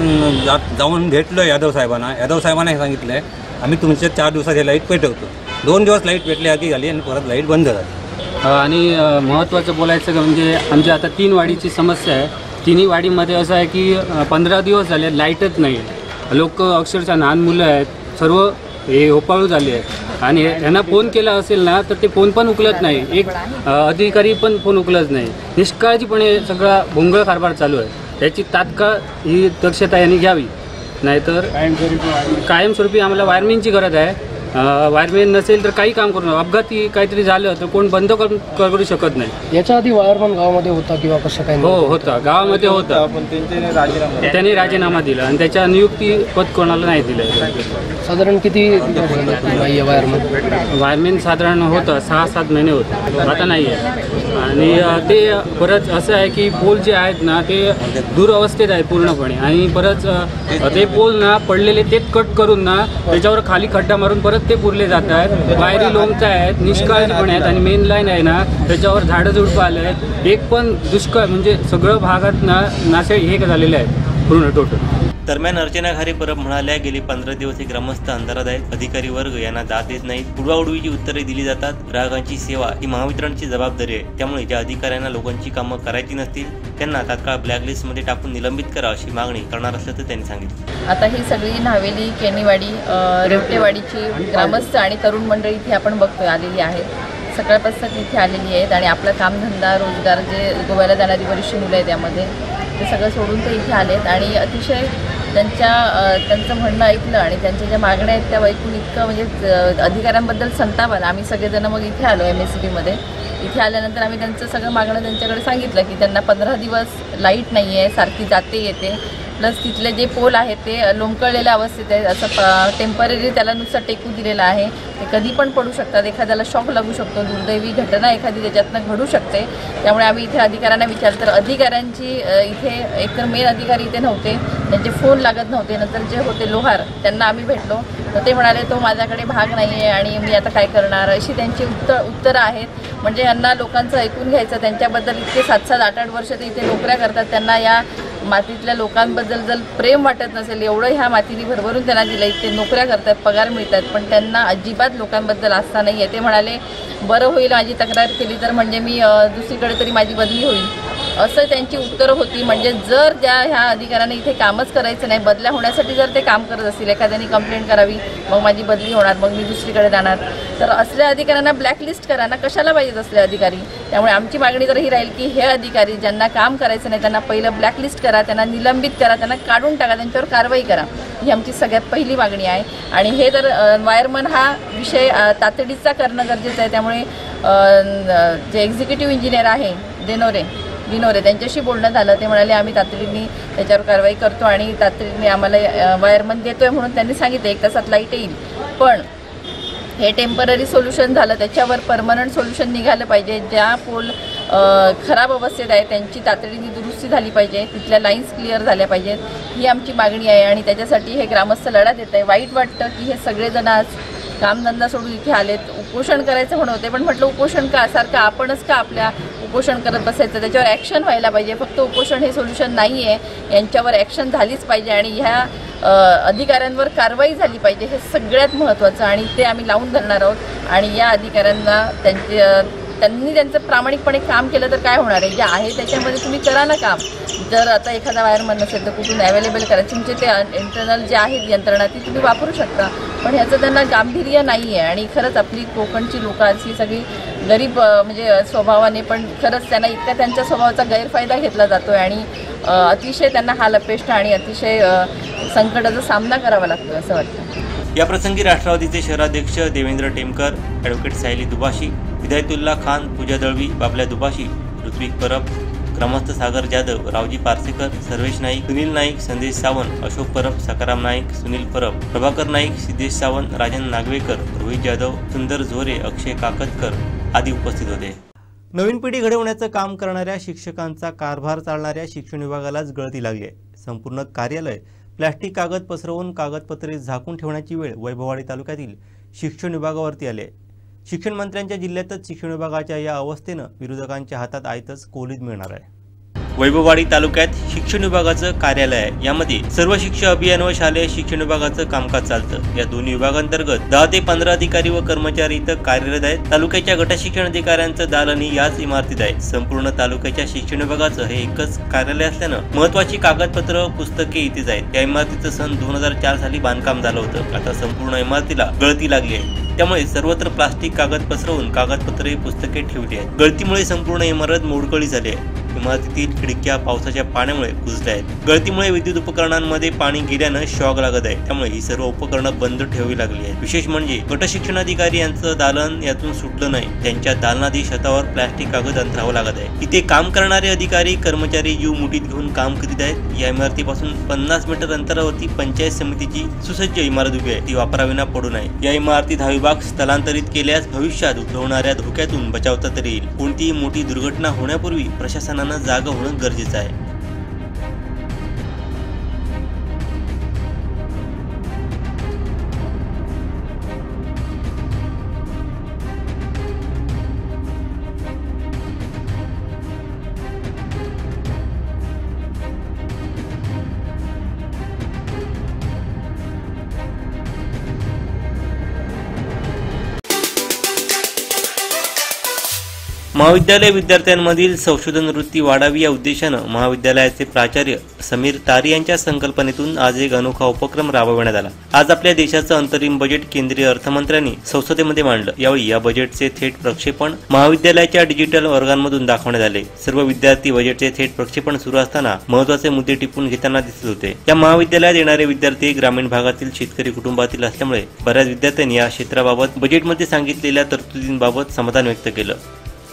Speaker 9: जाऊन भेटलो यादव साहेबांना हे सांगितलं आहे आम्ही तुमच्या 4 दिवसात हे लाईट पेटवतो. 2 दिवस लाईट पेटली आधी झाली आणि परत लाईट बंद झाली.
Speaker 7: आणि महत्त्वाचं बोलायचं म्हणजे आमच्या आता 3 वाडीची समस्या आहे. 3 वाडीमध्ये असं आहे की 15 दिवस झाले लाईटच नाही. लोक अक्षरशः लहान मुलं आहेत सर्व हे ओपाळू झाले आहेत आणि यांना फोन केला असेल ना तर ते फोन पण उचलत नाही. एक अधिकारी पण फोन उचलत नाही. निष्काळजीपणे सगळा भोंगळ कारभार चालू आहे. त्याची तात्काळ ही दक्षता यांनी घ्यावी. नाहीतर कायमस्वरूपी आम्हाला वायरमॅनची गरज आहे. वायरमॅन नसेल तर काही काम करू नये. अपघाती काहीतरी झालं तर कोण बंद करू शकत नाही.
Speaker 10: याच्या आधी वायरमॅन गावामध्ये होता किंवा कसं काय?
Speaker 7: हो होता, गावामध्ये होता. त्याने राजीनामा दिला आणि त्याच्या नियुक्ती पद कोणाला नाही दिलं.
Speaker 10: साधारण किती
Speaker 7: वायरमॅन साधारण होतं 6-7 महिने होतं, आता नाही आहे. आणि ते परत असं आहे की पोल जे आहेत ना ते दुरवस्थेत आहे पूर्णपणे. आणि परत ते पोल ना पडलेले तेच कट करून ना त्याच्यावर खाली खड्डा मारून परत ते पुरले जात आहेत. वायरी लोंबच्या आहेत, निष्काळजीपणे आहेत. आणि मेन लाईन आहे ना त्याच्यावर झाडं झुडपं आले आहेत. एक पण दुष्काळ म्हणजे सगळं भागात ना नाशे हे झालेले आहेत पूर्ण टोटल.
Speaker 1: दरम्यान अर्चना खारे परब म्हणाल्या गेली 15 दिवस हे ग्रामस्थ अंधारात आहेत. अधिकारी वर्ग यांना दाद देत नाहीत. उडवाउडवीची उत्तरे दिली जातात. ग्राहकांची सेवा ही महावितरणची जबाबदारी आहे. त्यामुळे ज्या अधिकाऱ्यांना लोकांची कामं करायची नसतील त्यांना तात्काळ ब्लॅकलिस्टमध्ये टाकून निलंबित करा अशी मागणी करणार असल्याचं त्यांनी सांगितलं.
Speaker 4: आता ही सगळी न्हावेली, केनीवाडी, रेवटेवाडीची ग्रामस्थ आणि तरुण मंडळी इथे आपण बघतोय आलेली आहेत. सकाळपासून इथे आलेली आहेत आणि आपला कामधंदा रोजगार जे गोव्याला जाणारी बरीचशी मुलं आहेत त्यामध्ये ते सगळं सोडून ते इथे आलेत. आणि अतिशय त्यांचं म्हणणं ऐकलं आणि त्यांच्या ज्या मागण्या आहेत त्या ऐकून इतकं म्हणजे अधिकाऱ्यांबद्दल संताप आला. आम्ही सगळेजण मग इथे आलो MSCBमध्ये. इथे आल्यानंतर आम्ही त्यांचं सगळं मागणं त्यांच्याकडे सांगितलं की त्यांना 15 दिवस लाईट नाही आहे, सारखी जाते येते. प्लस तिथले जे पोल आहेत ते लोंबकळलेल्या अवस्थेत आहेत. असं टेम्पररी त्याला नुसतं टेकू दिलेलं आहे. ते कधी पण पडू शकतात. एखाद्याला शॉक लागू शकतो. दुर्दैवी घटना एखादी त्याच्यातनं घडू शकते. त्यामुळे आम्ही इथे अधिकाऱ्यांना विचारलं तर अधिकाऱ्यांची इथे एकतर मेन अधिकारी इथे नव्हते, त्यांचे फोन लागत नव्हते. नंतर जे होते लोहार त्यांना आम्ही भेटलो तर ते म्हणाले तो माझ्याकडे भाग नाही आहे आणि मी आता काय करणार अशी त्यांची उत्तरं आहेत. म्हणजे यांना लोकांचं ऐकून घ्यायचं. त्यांच्याबद्दल इतके 7-7, 8-8 वर्ष ते इथे नोकऱ्या करतात. त्यांना या मातीतल्या लोकांबद्दल जर प्रेम वाटत नसेल, एवढं ह्या मातीने भरभरून त्यांना दिलं, इथे नोकऱ्या करतात, पगार मिळतात, पण त्यांना अजिबात लोकांबद्दल आस्था नाही आहे. ते म्हणाले बरं होईल माझी तक्रार केली तर म्हणजे मी दुसरीकडे तरी माझी बदली होईल असं त्यांची उत्तरं होती. म्हणजे जर ह्या अधिकाऱ्यांना इथे कामच करायचं नाही, बदल्या होण्यासाठी जर ते काम करत असतील, एखाद्याने कंप्लेंट करावी मग माझी बदली होणार, मग मी दुसरीकडे जाणार, तर असल्या अधिकाऱ्यांना ब्लॅकलिस्ट करा ना. कशाला पाहिजेत असले अधिकारी? त्यामुळे आमची मागणी तर ही राहील की हे अधिकारी ज्यांना काम करायचं नाही त्यांना पहिलं ब्लॅकलिस्ट करा, त्यांना निलंबित करा, त्यांना काढून टाका, त्यांच्यावर कारवाई करा. ही आमची सगळ्यात पहिली मागणी आहे. आणि हे तर वायरमन हा विषय तातडीचा करणं गरजेचं आहे. त्यामुळे जे एक्झिक्युटिव्ह इंजिनियर आहे दिनोरे त्यांच्याशी बोलणं झालं. ते म्हणाले आम्ही तातडीने त्याच्यावर कारवाई करतो आणि तातडीने आम्हाला वायरमन देतोय म्हणून त्यांनी सांगितलं 1 तासात लाईट येईल. पण हे टेम्पररी सोल्युशन झालं, त्याच्यावर परमनंट सोल्युशन निघालं पाहिजे. ज्या पोल खराब अवस्थेत आहे त्यांची तातडीने दुरुस्ती झाली पाहिजे, तिथल्या लाईन्स क्लिअर झाल्या पाहिजेत, ही आमची मागणी आहे. आणि त्याच्यासाठी हे ग्रामस्थ लढा देत आहे. वाईट वाटतं की हे सगळेजण आज कामधंदा सोडून इथे आलेत. उपोषण करायचं म्हणत होते, पण म्हटलं उपोषण का सारखं आपणच का आपल्या उपोषण करत बसायचं? त्याच्यावर ॲक्शन व्हायला पाहिजे. फक्त उपोषण हे सोल्युशन नाही आहे, यांच्यावर ॲक्शन झालीच पाहिजे आणि ह्या अधिकाऱ्यांवर कारवाई झाली पाहिजे. हे सगळ्यात महत्त्वाचं आणि ते आम्ही लावून धरणार आहोत. आणि या अधिकाऱ्यांना त्यांनी त्यांचं प्रामाणिकपणे काम केलं तर काय होणार आहे? जे आहे त्याच्यामध्ये तुम्ही करा ना काम. जर आता एखादा वायरमन नसेल तर कुठून अवेलेबल करा. तुमचे ते इंटरनल जे आहेत यंत्रणा ती तुम्ही वापरू शकता, पण ह्याचं त्यांना गांभीर्य नाही आहे. आणि खरंच आपली कोकणची लोकं अशी सगळी गरीब म्हणजे स्वभावाने, पण खरंच त्यांना इतका त्यांच्या स्वभावाचा गैरफायदा घेतला जातो आहे आणि अतिशय त्यांना हाल अपेष्ट आणि अतिशय संकटाचा सामना करावा लागतो असं वाटतं.
Speaker 1: याप्रसंगी राष्ट्रवादीचे शहराध्यक्ष देवेंद्र टेमकर, ॲडव्होकेट सायली दुबाशी, विदायतुल्ला खान, पूजा दळवी, बाबल्या दुबाशी, ऋत्विक परब, ग्रामस्थ सागर जाधव, रावजी पारसेकर, सर्वेश नाईक, सुनील नाईक, संदेश सावंत, अशोक परब, सकाराम नाईक, सुनील परब, प्रभाकर नाईक, सिद्धेश सावंत, राजन नागवेकर, रोहित जाधव, सुंदर झोरे, अक्षय काकतकर आदी उपस्थित होते. नवीन पिढी घडवण्याचं काम करणाऱ्या शिक्षकांचा कारभार चालणाऱ्या शिक्षण विभागालाच गळती लागली आहे. संपूर्ण कार्यालय प्लॅस्टिक कागद पसरवून कागदपत्रे झाकून ठेवण्याची वेळ वैभववाडी तालुक्यातील शिक्षण विभागावरती आली आहे. शिक्षण मंत्र्यांच्या जिल्ह्यातच शिक्षण विभागाच्या या अवस्थेनं विरोधकांच्या हातात आयतच कोलीद मिळणार आहे. वैभववाडी तालुक्यात शिक्षण विभागाचं कार्यालय आहे। यामध्ये सर्व शिक्षण अभियान व शालेय शिक्षण विभागाचं कामकाज चालतं। या दोन्ही विभागांतर्गत 10 ते 15 अधिकारी व कर्मचारी इथं कार्यरत आहेत। तालुक्याच्या गट शिक्षण अधिकाऱ्यांचं दालनही याच इमारतीत आहे। संपूर्ण तालुक्याच्या शिक्षण विभागाचं हे एकच कार्यालय असल्यानं महत्त्वाची कागदपत्र पुस्तके इथेच आहेत। या इमारतीचं सन 2004 साली बांधकाम झालं होतं। आता संपूर्ण इमारतीला गळती लागली आहे। त्यामुळे सर्वत्र प्लास्टिक कागद पसरवून कागदपत्रे पुस्तके ठेवली आहेत। गळतीमुळे संपूर्ण इमारत मोडकळी झाली आहे। इमारतीतील खिडक्या पावसाच्या पाण्यामुळे कुजल्या आहेत। गळतीमुळे विद्युत उपकरणांमध्ये पाणी गेल्यानं शॉक लागत आहे। त्यामुळे ही सर्व उपकरणं बंद ठेवावी लागली आहेत। विशेष म्हणजे गट शिक्षणाधिकारी यांचं दालन यातून सुटलं नाही। त्यांच्या दालनातील छतावर प्लास्टिक कागद अंतरावं लागत आहे। इथे काम करणारे अधिकारी कर्मचारी जीव मुठीत घेऊन काम करीत आहेत। या इमारतीपासून 50 मीटर अंतरावरती पंचायत समितीची सुसज्ज इमारत उभी आहे। ती वापराविना पडू नये। या इमारतीत हा विभाग स्थलांतरित केल्यास भविष्यात उद्भवणाऱ्या धोक्यातून बचावता तरी येईल। कोणतीही मोठी दुर्घटना होण्यापूर्वी प्रशासनानं जागा होणं गरजेचं आहे। महाविद्यालय विद्यार्थ्यांमधील संशोधन वृत्ती वाढावी या उद्देशानं महाविद्यालयाचे प्राचार्य समीर तारी यांच्या संकल्पनेतून आज एक अनोखा उपक्रम राबविण्यात आला। आज आपल्या देशाचं अंतरिम बजेट केंद्रीय अर्थमंत्र्यांनी संसदेमध्ये मांडलं। यावेळी या बजेटचे थेट प्रक्षेपण महाविद्यालयाच्या डिजिटल वर्गांमधून दाखवण्यात आले। सर्व विद्यार्थी बजेटचे थेट प्रक्षेपण सुरू असताना महत्त्वाचे मुद्दे टिपून घेताना दिसत होते। या महाविद्यालयात येणारे विद्यार्थी ग्रामीण भागातील शेतकरी कुटुंबातील असल्यामुळे बऱ्याच विद्यार्थ्यांनी या क्षेत्राबाबत बजेटमध्ये सांगितलेल्या तरतुदींबाबत समाधान व्यक्त केलं।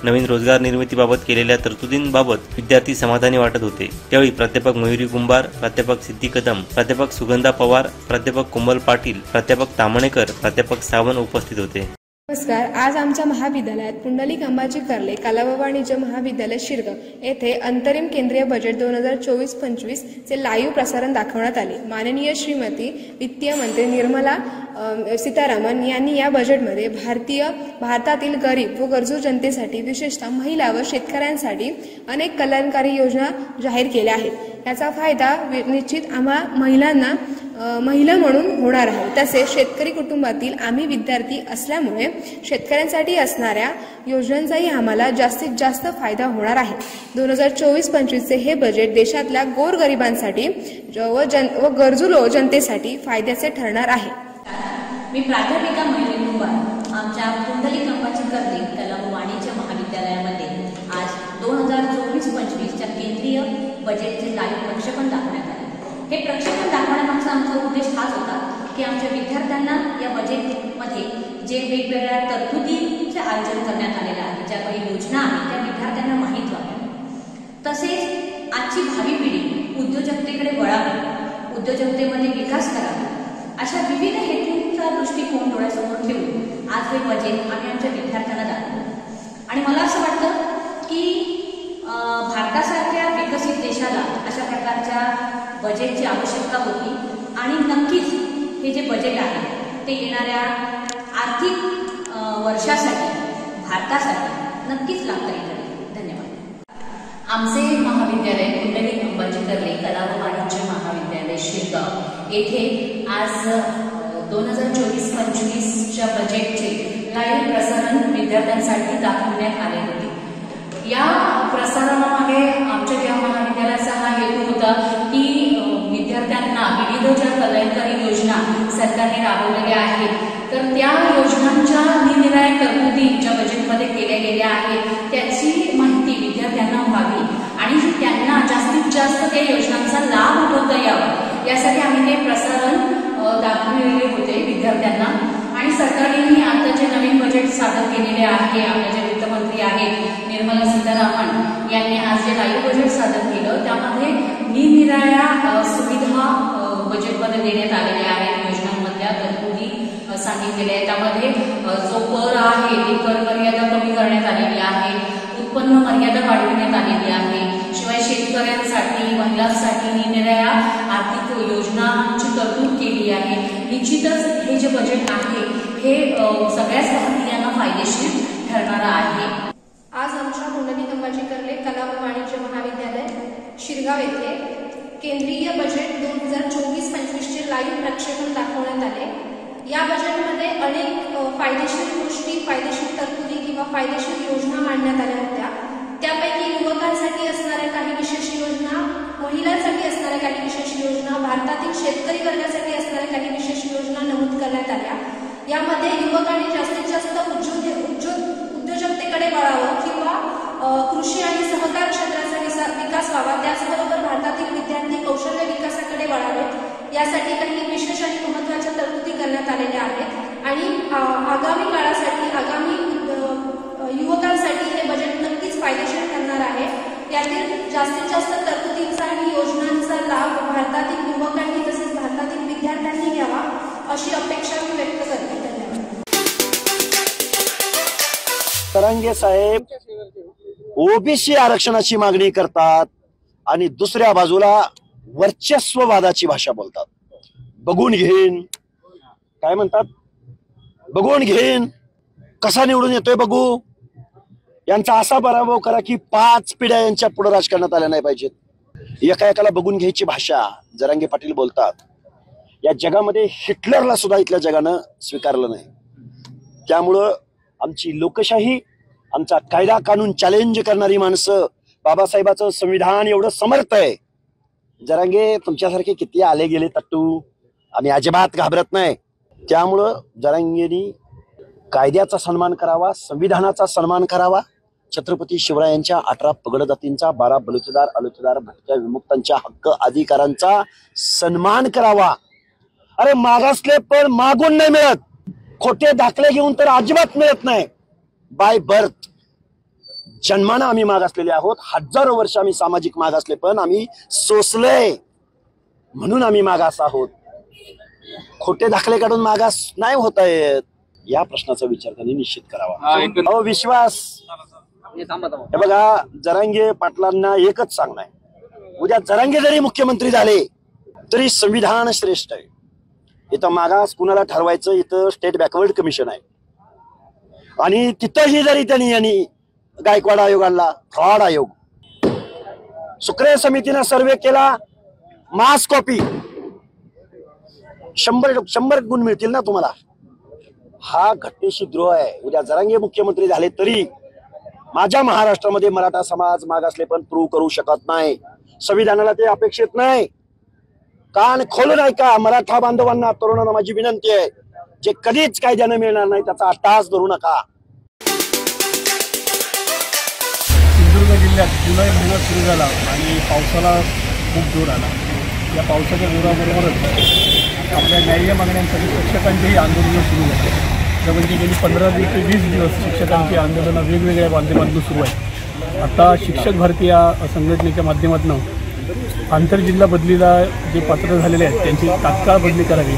Speaker 1: नवीन रोजगार निर्मितीबाबत केलेल्या तरतुदींबाबत विद्यार्थी समाधानी वाटत होते। त्यावेळी प्राध्यापक मयुरी कुंभार, प्राध्यापक सिद्धी कदम, प्राध्यापक सुगंधा पवार, प्राध्यापक कोमल पाटील, प्राध्यापक तामणेकर, प्राध्यापक सावंत उपस्थित होते।
Speaker 11: नमस्कार। आज आमच्या महाविद्यालयात पुंडलिक अंबाजी कर्ले कला व वाणिज्य महाविद्यालय शिरगाव येथे अंतरिम केंद्रीय बजेट 2024-25 चे लाईव्ह प्रसारण दाखवण्यात आले। माननीय श्रीमती वित्तीय मंत्री निर्मला सीतारामन यांनी या बजेटमध्ये भारतातील गरीब व गरजू जनतेसाठी विशेषतः महिला व शेतकऱ्यांसाठी अनेक कल्याणकारी योजना जाहीर केल्या आहेत। याचा फायदा निश्चित आम्हा महिला म्हणून होणार आहे। तसेच शेतकरी कुटुंबातील आम्ही विद्यार्थी असल्यामुळे शेतकऱ्यांसाठी असणाऱ्या योजनांचाही आम्हाला जास्तीत जास्त फायदा होणार आहे। 2024-25 चे हे बजेट देशातल्या गोरगरिबांसाठी व गरजू जनतेसाठी फायद्याचे ठरणार आहे।
Speaker 12: मी प्राध्यापिका मयुरी कुंभार आमच्या पुंडलिक अंबाजी कर्ले कला व वाणिज्य महाविद्यालयामध्ये आज 2024-25 च्या केंद्रीय बजेटचे लाईव्ह प्रक्षेपण दाखवण्यात आले। हे प्रक्षेपण दाखवण्यामागचा आमचा उद्देश हाच होता की आमच्या विद्यार्थ्यांना या बजेटमध्ये जे वेगवेगळ्या तरतुदींचे आयोजन करण्यात आलेलं आहे, ज्या काही योजना आहेत त्या विद्यार्थ्यांना माहीत व्हाव्या। तसेच आजची भावी पिढी उद्योजकतेकडे वळावी, उद्योजकतेमध्ये विकास करावा, अशा विविध हेतूंचा दृष्टिकोन डोळ्यासमोर ठेवून आज हे बजेट आम्ही आमच्या विद्यार्थ्यांना दाखवलं। आणि मला असं वाटतं की भारतासारख्या विकसित देशाला अशा प्रकारच्या बजेटची आवश्यकता होती आणि नक्कीच हे जे बजेट आहे ते येणाऱ्या आर्थिक वर्षासाठी भारतासाठी नक्कीच लाभदायी ठरेल। धन्यवाद।
Speaker 13: आमचे महाविद्यालय पुंडलिक अंबाजी कर्ले कला व वाणिज्य महाविद्यालय शिरगाव येथे आज 2024-25 च्या बजेटचे लाईव्ह प्रसारण विद्यार्थ्यांसाठी दाखवण्यात आले होते। या प्रसारणामध्ये आमच्या या महाविद्यालयाचा हा हेतू होता की विद्यार्थ्यांना विविध ज्या कल्याणकारी योजना सरकारने राबवलेल्या आहेत तर त्या योजनांच्या निरनिराळ्या तरतुदी ज्या बजेटमध्ये केल्या गेल्या आहेत त्याची माहिती विद्यार्थ्यांना व्हावी आणि त्यांना जास्तीत जास्त त्या योजनांचा लाभ उठवता यावा यासाठी आम्ही ते प्रसारण दाखवलेले होते विद्यार्थ्यांना। आणि सरकारनेही आता जे नवीन बजेट सादर केलेले आहे, आपले जे वित्तमंत्री आहेत निर्मला सीतारामन यांनी आज जे लाईव्ह बजेट सादर केलं त्यामध्ये निरनिराळ्या सुविधा बजेटमध्ये देण्यात आलेल्या आहेत। योजनांमधल्या तरतुदी सांगितलेल्या आहेत। त्यामध्ये जो कर आहे ती कर मर्यादा कमी करण्यात आलेली आहे, उत्पन्न मर्यादा वाढवण्यात आलेली आहे, शिवाय शेतकऱ्यांसाठी महिलांसाठी निरनिराळ्या आर्थिक योजनांची तरतूद केली आहे। निश्चितच हे जे बजेट आहे हे सगळ्याच भारतीयांना फायदेशीर ठरणार आहे।
Speaker 11: आज आमच्या पुंडलिक अंबाजी कर्ले कला व वाणिज्य महाविद्यालय शिरगाव येथे केंद्रीय बजेट 2024-25चे लाईव्ह प्रक्षेपण दाखवण्यात आले। या बजेटमध्ये अनेक फायदेशीर गोष्टी, फायदेशीर तरतुदी किंवा फायदेशीर योजना मांडण्यात आल्या होत्या। त्यापैकी युवकांसाठी असणाऱ्या काही विशेष योजना, महिलांसाठी असणाऱ्या काही विशेष योजना, भारतातील शेतकरी वर्गासाठी असणाऱ्या काही विशेष योजना नमूद करण्यात आल्या। यामध्ये युवकांनी जास्तीत जास्त उद्योजकतेकडे वळावं किंवा कृषी आणि सहकार क्षेत्राचा विकास व्हावा, त्याचबरोबर भारतातील विद्यार्थी कौशल्य विकासाकडे वळावेत यासाठी काही विशेष आणि महत्त्वाच्या तरतुदी करण्यात आलेल्या आहेत। आणि आगामी काळासाठी, आगामी युवकांसाठी हे बजेट नक्कीच फायदेशीर ठरणार आहे। यातील जास्तीत जास्त तरतुदींचा आणि योजनांचा लाभ भारतातील युवकांनी तसेच भारतातील विद्यार्थ्यांनी घ्यावा अशी अपेक्षा मी व्यक्त करते।
Speaker 14: तरंगे साहेब ओबीसी आरक्षणाची मागणी करतात आणि दुसऱ्या बाजूला वर्चस्ववादाची भाषा बोलतात। बघून घेईन, काय म्हणतात, बघून घेईन, कसा निवडून येतोय बघू। यांचा असा पराभव करा की 5 पिढ्या यांच्या पुढे राजकारणात आल्या नाही पाहिजेत। एका एकाला बघून घ्यायची भाषा जरांगे पाटील बोलतात। या जगामध्ये हिटलरला सुद्धा इथल्या जगानं स्वीकारलं नाही। त्यामुळं आमची लोकशाही, आमचा कायदा कानून चॅलेंज करणारी माणसं, बाबासाहेबाचं संविधान एवढं समर्थ आहे। जरांगे तुमच्यासारखे किती आले गेले तट्टू, आम्ही अजिबात घाबरत नाही। त्यामुळं जरांगेनी कायद्याचा सन्मान करावा, संविधानाचा सन्मान करावा, छत्रपती शिवरायांच्या 18 पगड जातींचा, 12 बलुतेदार अलुतेदार भटक्या विमुक्तांच्या हक्क अधिकारांचा सन्मान करावा। अरे मागासले पण मागून नाही मिळत, खोटे दाखले घेऊन तर अजिबात मिळत नाही। बाय बर्थ, जन्मानं आम्ही मागासलेले आहोत। हजारो वर्ष आम्ही सामाजिक मागासले पण आम्ही सोसले म्हणून आम्ही मागास आहोत। खोटे दाखले काढून मागास नाही होत आहेत। या प्रश्नाचा विचार त्यांनी निश्चित करावा। विश्वास, हे बघा, जरांगे पाटलांना एकच सांगणं आहे, उद्या जरांगे जरी मुख्यमंत्री झाले तरी संविधान श्रेष्ठ आहे। इथं मागास कुणाला ठरवायचं, इथं स्टेट बॅकवर्ड कमिशन आहे। आणि तिथंही जरी त्यांनी गायकवाड आयोग आणला, फ्रॉड आयोग, सुक्रे समितीने सर्वे केला, मास कॉपी, 100 गुण मिळतील ना तुम्हाला। हा घटनेशी द्रोह आहे। उद्या जरांगे मुख्यमंत्री झाले तरी माझ्या महाराष्ट्रामध्ये मराठा समाज मागासले पण प्रूव्ह करू शकत नाही। संविधानाला ते अपेक्षित नाही। कान खोलून ऐका मराठा बांधवांना, तरुणांना माझी विनंती आहे, जे कधीच कायद्याने मिळणार नाही त्याचा अट्टास धरू नका।
Speaker 5: सिंधुदुर्ग जिल्ह्यात जुलै महिना सुरू झाला आणि पावसाला खूप जोर आला। या पावसाच्या जोराबरोबरच आपल्या न्याय्य मागण्यांसाठी शिक्षकांचेही आंदोलनं सुरू झाले। म्हणजे गेली 15 ते 20 दिवस शिक्षकांची आंदोलनं वेगवेगळ्या माध्यमातून सुरू आहेत। आता शिक्षक भरती या संघटनेच्या माध्यमातून आंतरजिल्हा बदलीला जे पात्र झालेले आहेत त्यांची तात्काळ बदली करावी,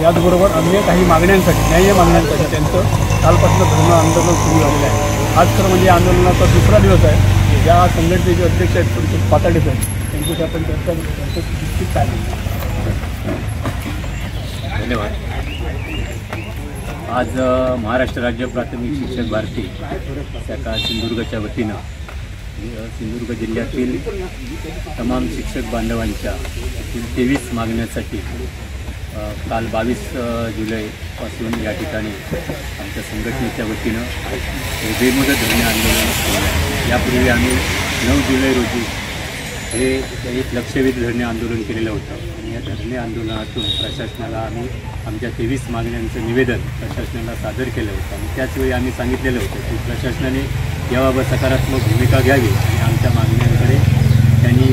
Speaker 5: याचबरोबर अन्य काही मागण्यांसाठी, न्याय्य मागण्यांसाठी त्यांचं कालपासून धरणं आंदोलन सुरू झालेलं आहे। आज खरं म्हणजे आंदोलनाचा दुसरा दिवस आहे। ज्या संघटनेचे अध्यक्ष आहेत संतोष पाताडे साहेब, त्यांची आपण चर्चा करू, त्यांचं निश्चित काय
Speaker 7: धन्यवाद। आज महाराष्ट्र राज्य प्राथमिक शिक्षक भारती शाखा सिंधुदुर्गच्या वतीनं सिंधुदुर्ग जिल्ह्यातील तमाम शिक्षक बांधवांच्या 23 मागण्यांसाठी काल 22 जुलैपासून या ठिकाणी आमच्या संघटनेच्या वतीनं बेमुदत धरणे आंदोलन केलं आहे। यापूर्वी आम्ही 9 जुलै रोजी हे एक लक्षवेधी धरणे आंदोलन केलेलं होतं आणि या धरणे आंदोलनातून प्रशासनाला आम्ही आमच्या 23 मागण्यांचं निवेदन प्रशासनाला सादर केलं होतं आणि त्याचवेळी आम्ही सांगितलेलं होतं की प्रशासनाने याबाबत सकारात्मक भूमिका घ्यावी आणि आमच्या मागण्यांकडे त्यांनी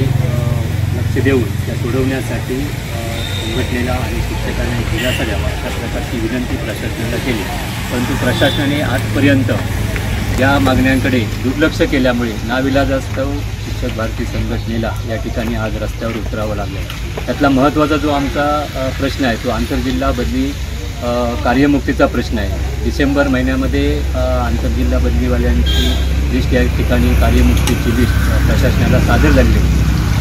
Speaker 7: लक्ष देऊन त्या सोडवण्यासाठी संघटनेला आणि शिक्षकांना एक दिलासा द्यावा अशा प्रकारची विनंती प्रशासनाला केली। परंतु प्रशासनाने आजपर्यंत या मागण्यांकडे दुर्लक्ष केल्यामुळे नाविलाजास्तव शिक्षक भारती संघटनेला या ठिकाणी आज रस्त्यावर उतरावं लागलं। त्यातला महत्त्वाचा जो आमचा प्रश्न आहे तो आंतरजिल्हा बदली कार्यमुक्तीचा प्रश्न आहे। डिसेंबर महिन्यामध्ये आंतरजिल्हा बदलीवाल्यांची लिस्ट या ठिकाणी कार्यमुक्तीची लिस्ट प्रशासनाला सादर झाली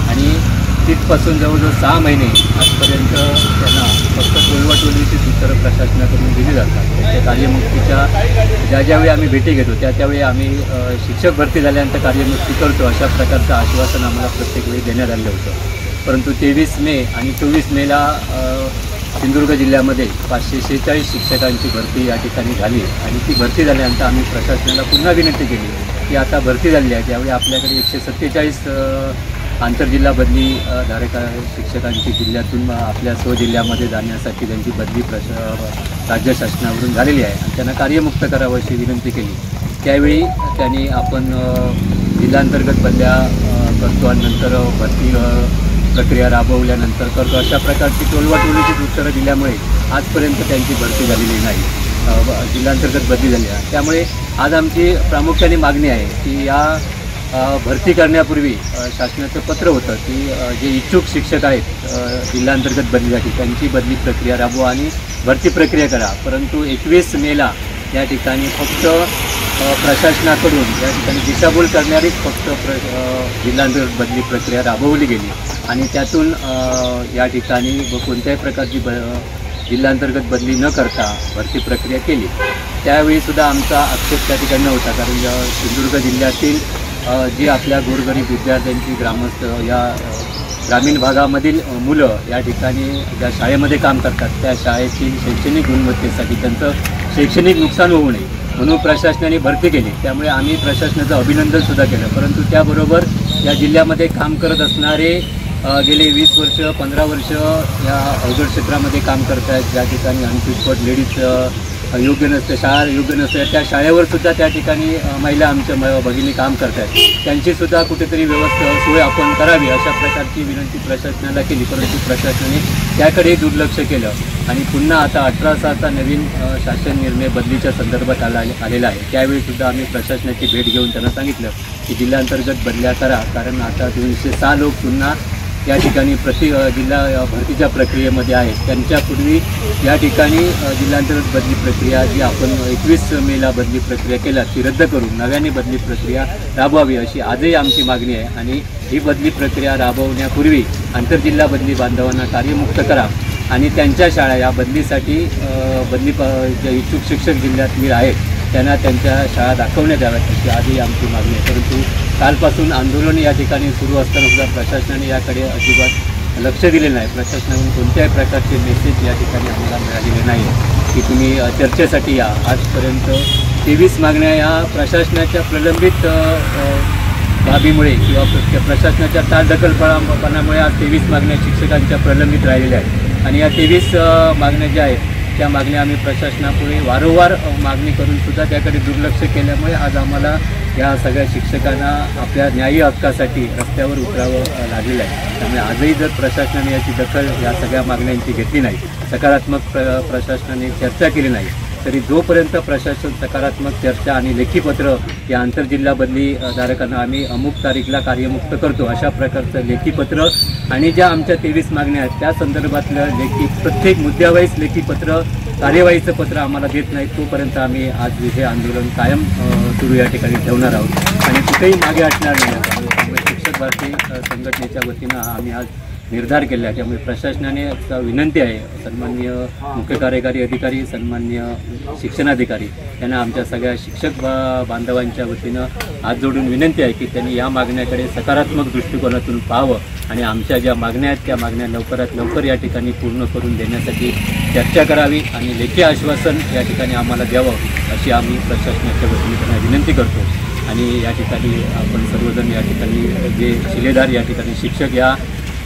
Speaker 7: आणि तिथपासून जवळजवळ 6 महिने आजपर्यंत त्यांना फक्त टोलवाटोलीचीच उत्तरं प्रशासनाकडून दिली जातात. त्याच्या कार्यमुक्तीच्या ज्यावेळी आम्ही भेटी घेतो त्यावेळी आम्ही शिक्षक भरती झाल्यानंतर कार्यमुक्ती करतो अशा प्रकारचं आश्वासन आम्हाला प्रत्येक वेळी देण्यात आलं होतं. परंतु 23 मे आणि 24 मेला सिंधुदुर्ग जिल्ह्यामध्ये 546 शिक्षकांची भरती या ठिकाणी झाली आणि ती भरती झाल्यानंतर आम्ही प्रशासनाला पुन्हा विनंती केली की आता भरती झाली आहे त्यावेळी आपल्याकडे 147 आंतरजिल्हा बदली धारक शिक्षकांची जिल्ह्यातून आपल्या स्वजिल्ह्यामध्ये जाण्यासाठी त्यांची बदली राज्य शासनावरून झालेली आहे आणि त्यांना कार्यमुक्त करावं अशी विनंती केली. त्यावेळी त्यांनी आपण जिल्हांतर्गत बदल्या करतो आणि नंतर भरती प्रक्रिया राबवल्यानंतर करतो अशा प्रकारची टोलवाटोलीची उत्तरं दिल्यामुळे आजपर्यंत त्यांची भरती झालेली नाही, जिल्हांतर्गत बदली झाली आहे. त्यामुळे आज आमची प्रामुख्याने मागणी आहे की या भरती करण्यापूर्वी शासनाचं पत्र होतं की जे इच्छुक शिक्षक आहेत जिल्हांतर्गत बदलीसाठी त्यांची बदली प्रक्रिया राबवा आणि भरती प्रक्रिया करा. परंतु 21 मेला या ठिकाणी फक्त प्रशासनाकडून या ठिकाणी दिशाभूल करणारीच फक्त जिल्हांतर्गत बदली प्रक्रिया राबवली गेली आणि त्यातून या ठिकाणी कोणत्याही प्रकारची जिल्हांतर्गत बदली न करता भरती प्रक्रिया केली. त्यावेळीसुद्धा आमचा आक्षेप त्या ठिकाणी नव्हता, कारण सिंधुदुर्ग जिल्ह्यातील जी आपल्या गोरगरीब विद्यार्थ्यांची ग्रामस्थ या ग्रामीण भागामधील मुलं या ठिकाणी ज्या शाळेमध्ये काम करतात त्या शाळेतील शैक्षणिक गुणवत्तेसाठी त्यांचं शैक्षणिक नुकसान होऊ नये म्हणून प्रशासनाने भरती केली. त्यामुळे आम्ही प्रशासनाचं अभिनंदनसुद्धा केलं. परंतु त्याबरोबर या जिल्ह्यामध्ये काम करत असणारे गेले 20 वर्ष 15 वर्ष या अवघड क्षेत्रामध्ये काम करत आहेत, ज्या ठिकाणी अनफिट लेडीज योग्य नसते, शाळा योग्य नसते, त्या शाळेवर सुद्धा त्या ठिकाणी महिला आमच्या भगिनी काम करत आहेत, त्यांचीसुद्धा कुठेतरी व्यवस्था सोय आपण करावी अशा प्रकारची विनंती प्रशासनाला केली. परंतु प्रशासनाने त्याकडे दुर्लक्ष केलं आणि पुन्हा आता 18/6चा नवीन शासन निर्णय बदलीच्या संदर्भात आलेला आहे. त्यावेळीसुद्धा आम्ही प्रशासनाची भेट घेऊन त्यांना सांगितलं की जिल्हांतर्गत बदल्या करा, कारण आता 206 लोक पुन्हा या ठिकाणी जिल्हा भरतीच्या प्रक्रियेमध्ये आहेत. त्यांच्यापूर्वी या ठिकाणी जिल्हांतर्गत बदली प्रक्रिया जी आपण 21 मेला बदली प्रक्रिया केला ती रद्द करून नव्याने बदली प्रक्रिया राबवावी अशी आजही आमची मागणी आहे. आणि ही बदली प्रक्रिया राबवण्यापूर्वी आंतरजिल्हा बदली बांधवांना कार्यमुक्त करा आणि त्यांच्या शाळा या बदलीसाठी ज्या इच्छुक शिक्षक जिल्ह्यातील आहेत त्यांना त्यांच्या शाळा दाखवण्यात याव्यात अशी आजही आमची मागणी आहे. परंतु कालपासून आंदोलन या ठिकाणी सुरू असताना सुद्धा प्रशासनाने याकडे अजिबात लक्ष दिले नाही. प्रशासनाकडून कोणत्याही प्रकारचे मेसेज या ठिकाणी आम्हाला मिळालेले नाही की तुम्ही चर्चेसाठी या. आजपर्यंत 23 मागण्या या प्रशासनाच्या प्रलंबित बाबीमुळे किंवा प्रशासनाच्या ताळदखलपणामुळे आज 23 मागण्या शिक्षकांच्या प्रलंबित राहिलेल्या आहेत आणि या 23 मागण्या ज्या आहेत त्या मागण्या आम्ही प्रशासनापुढे वारंवार मागणी करूनसुद्धा त्याकडे दुर्लक्ष केल्यामुळे आज आम्हाला या सगळ्या शिक्षकांना आपल्या न्यायी हक्कासाठी रस्त्यावर उतरावं लागलेलं आहे. त्यामुळे आजही जर प्रशासनाने याची दखल या सगळ्या मागण्यांची घेतली नाही, सकारात्मक प्रशासनाने चर्चा केली नाही, तरी जोपर्यंत प्रशासन सकारात्मक चर्चा आणि लेखीपत्र या आंतरजिल्हा बदली धारकांना आम्ही अमुक तारीखला कार्यमुक्त करतो अशा प्रकारचं लेखीपत्र आणि ज्या आमच्या 23 मागण्या आहेत त्या संदर्भातलं प्रत्येक मुद्द्यावाईज लेखीपत्र कार्यवाहीचं पत्र आम्हाला देत नाही तोपर्यंत आम्ही आज हे आंदोलन कायम सुरू या ठिकाणी ठेवणार आहोत आणि कुठेही मागे हटणार नाही. त्यामुळे शिक्षक भारती संघटनेच्या वतीनं आम्ही आज निर्धार केला. त्यामुळे प्रशासनाने विनंती आहे सन्माननीय मुख्य कार्यकारी अधिकारी, सन्माननीय शिक्षणाधिकारी यांना आमच्या सगळ्या शिक्षक बांधवांच्या वतीनं हात जोडून विनंती आहे की त्यांनी या मागण्याकडे सकारात्मक दृष्टिकोनातून पाहावं आणि आमच्या ज्या मागण्या आहेत त्या मागण्या लवकरात लवकर या ठिकाणी पूर्ण करून देण्यासाठी चर्चा करावी आणि लेखी आश्वासन या ठिकाणी आम्हाला द्यावं अशी आम्ही प्रशासनाच्या वतीने त्यांना विनंती करतो. आणि या ठिकाणी आपण सर्वजण या ठिकाणी जे शिलेदार या ठिकाणी शिक्षक या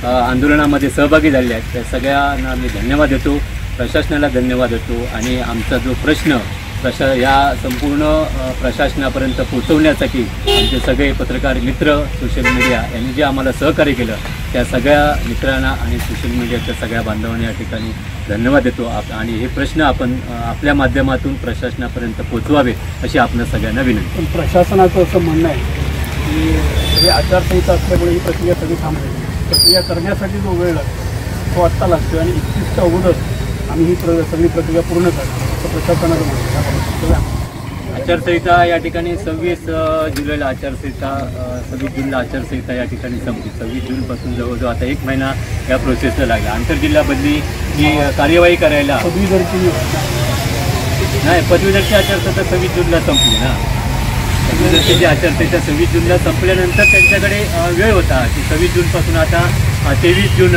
Speaker 7: आंदोलनामध्ये सहभागी झाले आहेत त्या सगळ्यांना मी धन्यवाद देतो, प्रशासनाला धन्यवाद देतो आणि आमचा जो प्रश्न या संपूर्ण प्रशासनापर्यंत पोहोचवण्यासाठी आमचे सगळे पत्रकार मित्र, सोशल मीडिया यांनी जे आम्हाला सहकार्य केलं त्या सगळ्या मित्रांना आणि सोशल मीडियाच्या सगळ्या बांधवांना या ठिकाणी धन्यवाद देतो. आणि हे प्रश्न आपण आपल्या माध्यमातून प्रशासनापर्यंत पोहोचवावे अशी आपण सगळ्यांना विनंती.
Speaker 5: पण प्रशासनाचं असं म्हणणं आहे की हे आचारसंहिता असल्यामुळे ही प्रक्रिया सगळी थांबली. प्रक्रिया करण्यासाठी जो वेळ लागतो तो आत्ता लागतो आणि 21च्या अगोदर आम्ही ही सगळी प्रक्रिया पूर्ण करतो असं प्रशासनाचं म्हणणं.
Speaker 7: आचारसंहिता या ठिकाणी 26 जुलैला आचारसंहिता 26 जूनला आचारसंहिता या ठिकाणी संपली. 26 जूनपासून जवळजवळ आता 1 महिना या प्रोसेसला लागला. आंतरजिल्हा बदली ही कार्यवाही करायला नाही, पदवीधरची आचारसंहिता 26 जूनला संपली ना. पदवीधरची आचारसंहिता 26 जूनला संपल्यानंतर त्यांच्याकडे वेळ होता की 26 जूनपासून आता 23 जून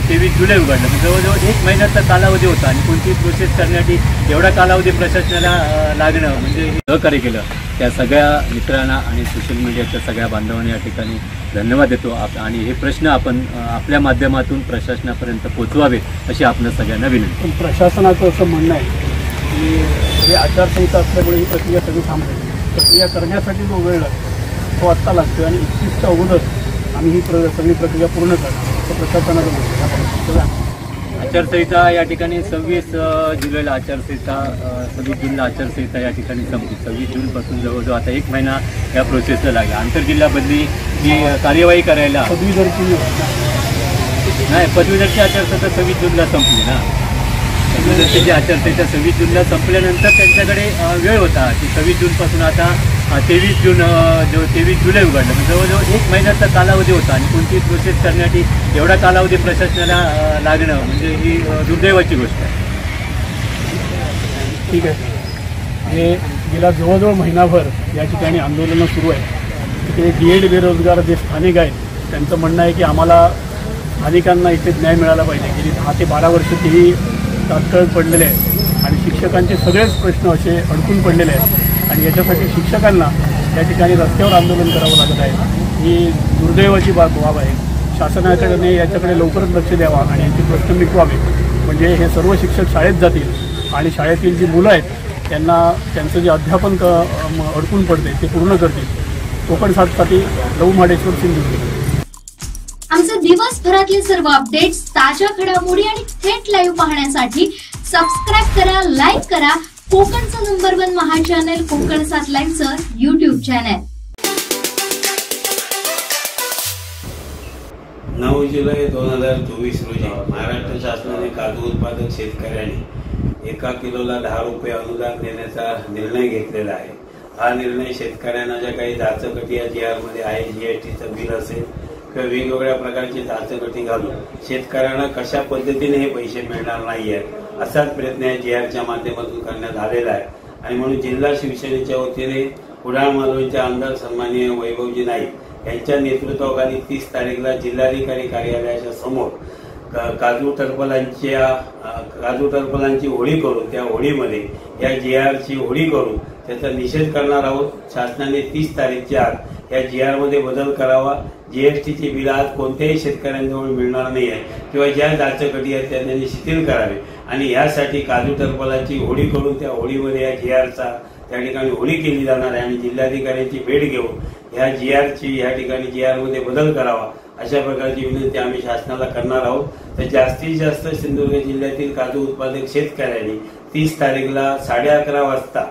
Speaker 7: 23 जुलै उघडलं. जवळजवळ 1 महिन्याचा कालावधी होता आणि कोणती प्रोसेस करण्यासाठी एवढा कालावधी प्रशासनाला लागणं म्हणजे सहकार्य केलं. त्या सगळ्या मित्रांना आणि सोशल मीडियाच्या सगळ्या बांधवांना या ठिकाणी धन्यवाद देतो. आणि हे प्रश्न आपण आपल्या माध्यमातून प्रशासनापर्यंत पोहोचवावेत अशी आपल्या सगळ्यांना विनंती.
Speaker 5: पण प्रशासनाचं असं म्हणणं आहे की हे आचारसंहिता असल्यामुळे ही प्रक्रिया सगळी थांबली. प्रक्रिया करण्यासाठी जो वेळ लागतो तो आत्ता लागतो आणि 21च्या अगोदर आम्ही ही सगळी प्रक्रिया पूर्ण करणार असं प्रशासनाचं म्हणणं.
Speaker 7: आचारसंहिता या ठिकाणी 26 जुलैला आचारसंहिता 26 जूनला आचारसंहिता या ठिकाणी संपली. 26 जूनपासून जवळजवळ आता 1 महिना या प्रोसेसला लागला. आंतरजिल्हा बदली ही कार्यवाही करायला नाही, पदवीधरची आचारसंहिता 26 जूनला संपली ना. पदवीधरची आचारसंहिता 26 जूनला संपल्यानंतर त्यांच्याकडे वेळ होता की 26 जूनपासून आता 23 जून 23 जुलै उघडलं. जवळजवळ 1 महिन्याचा कालावधी होता आणि कोणती प्रोसेस करण्यासाठी एवढा कालावधी प्रशासनाला लागणं म्हणजे ही दुर्दैवाची गोष्ट आहे.
Speaker 5: ठीक आहे. हे गेल्या जवळजवळ महिनाभर या ठिकाणी आंदोलनं सुरू आहे. तिथे D.Ed बेरोजगार जे स्थानिक आहेत त्यांचं म्हणणं आहे की आम्हाला स्थानिकांना इथे न्याय मिळाला पाहिजे. गेली 10 ते 12 वर्ष तेही तात्काळ पडलेले आहेत आणि शिक्षकांचे सगळेच प्रश्न असे अडकून पडलेले आहेत आणि याच्यासाठी शिक्षकांना या ठिकाणी रस्त्यावर आंदोलन करावं लागत आहे. ही दुर्दैवाची बाब आहे. शासनाकडे याच्याकडे लवकरच लक्ष द्यावा आणि याचे प्रश्न मिटवावे म्हणजे हे सर्व शिक्षक शाळेत जातील आणि शाळेतील जी मुलं आहेत त्यांना त्यांचं जे अध्यापन अडकून पडते ते पूर्ण करतील. कोकण 7साठी लहू माडेश्वर सिंधुदुर्ग.
Speaker 12: आमचे दिवसभरातले सर्व अपडेट्स, ताज्या घडामोडी आणि थेट लाईव्ह पाहण्यासाठी सबस्क्राईब करा, लाईक करा कोकणचं नंबर 1 महा चॅनल कोकण 7 लाईव्हचं YouTube चॅनल.
Speaker 2: 9 जुलै 2024 रोजी महाराष्ट्र शासनाने काजू उत्पादक शेतकऱ्यांनी 1 किलोला 10 रुपये अनुदान देण्याचा निर्णय घेतलेला आहे. हा निर्णय शेतकऱ्यांना ज्या काही जाचकटी या GR मध्ये आहे, GSTचं बिल असेल किंवा वेगवेगळ्या प्रकारची जाचकटी घालून शेतकऱ्यांना कशा पद्धतीने हे पैसे मिळणार नाही आहेत असाच प्रयत्न या GRच्या माध्यमातून करण्यात आलेला आहे. आणि म्हणून जिल्हा शिवसेनेच्या वतीने कुडाळ मालवणचे आमदार सन्माननीय वैभवजी नाईक यांच्या नेतृत्वाखाली 30 तारीखला जिल्हाधिकारी कार्यालयाच्या समोर काजू टरफलांची होळी करून त्या होळीमध्ये या GRची होळी करून त्याचा निषेध करणार आहोत. शासनाने 30 तारीखच्या आत या GR मध्ये बदल करावा. GSTची बिल आज कोणत्याही शेतकऱ्यांजवळ मिळणार नाही आहे किंवा ज्या जाचकटी आहेत त्या त्यांनी शिथिल करावे आणि यासाठी काजू टरफलाची होळी करून त्या होळीमध्ये या GRचा त्या ठिकाणी होळी केली जाणार आहे आणि जिल्हाधिकाऱ्यांची भेट घेऊन या GRची या ठिकाणी GR मध्ये बदल करावा अशा प्रकारची विनंती आम्ही शासनाला करणार आहोत. तर जास्तीत जास्त सिंधुदुर्ग जिल्ह्यातील काजू उत्पादक शेतकऱ्यांनी 30 तारीखला 11:30 वाजता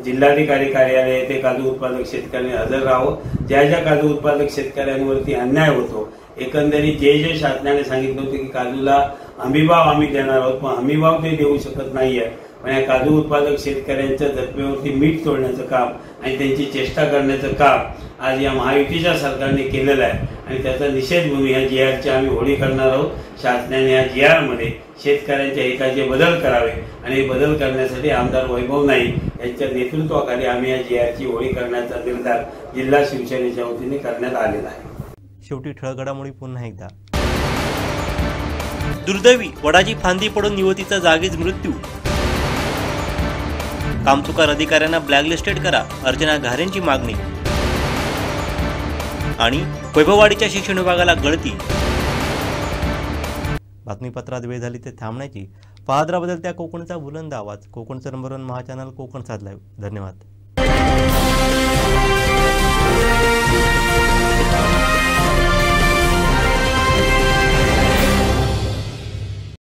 Speaker 2: जिल्हाधिकारी कार्यालय येथे काजू उत्पादक शेतकऱ्यांनी हजर राहावं. ज्या ज्या काजू उत्पादक शेतकऱ्यांवरती अन्याय होतो, एकंदरीत जे शासनाने सांगितलं होतं की काजूला हमीभाव आम्ही देणार आहोत, पण हमीभाव ते देऊ शकत नाहीये. पण या काजू उत्पादक शेतकऱ्यांच्या जखमेवरती मीठ तोडण्याचं काम आणि त्यांची चेष्टा करण्याचं काम आज या महायुतीच्या सरकारने केलेलं आहे आणि त्याचा निषेध म्हणून या GRची आम्ही होळी करणार आहोत. शासनाने या GR मध्ये शेतकऱ्यांच्या हिताचे बदल करावे आणि बदल करण्यासाठी आमदार वैभव नाईक यांच्या नेतृत्वाखाली आम्ही या GRची होळी करण्याचा निर्धार जिल्हा शिवसेनेच्या वतीने करण्यात आलेला आहे.
Speaker 1: शेवटी ठळक घडामोडी पुन्हा एकदा. दुर्दैवी वडाची फांदी पडून युवतीचा जागीच मृत्यू. कामचुकार अधिकाऱ्यांना ब्लॅकलिस्टेड करा, अर्चना घारेंची मागणी. आणि वैभववाडीच्या शिक्षण विभागाला गळती. बातमीपत्रात वेळ झाली ते थांबण्याची. पाहत राहा बदलत्या कोकणचा बुलंद आवाज. कोकणचं नंबर 1 महा चॅनल कोकण 7 लाईव्ह. धन्यवाद.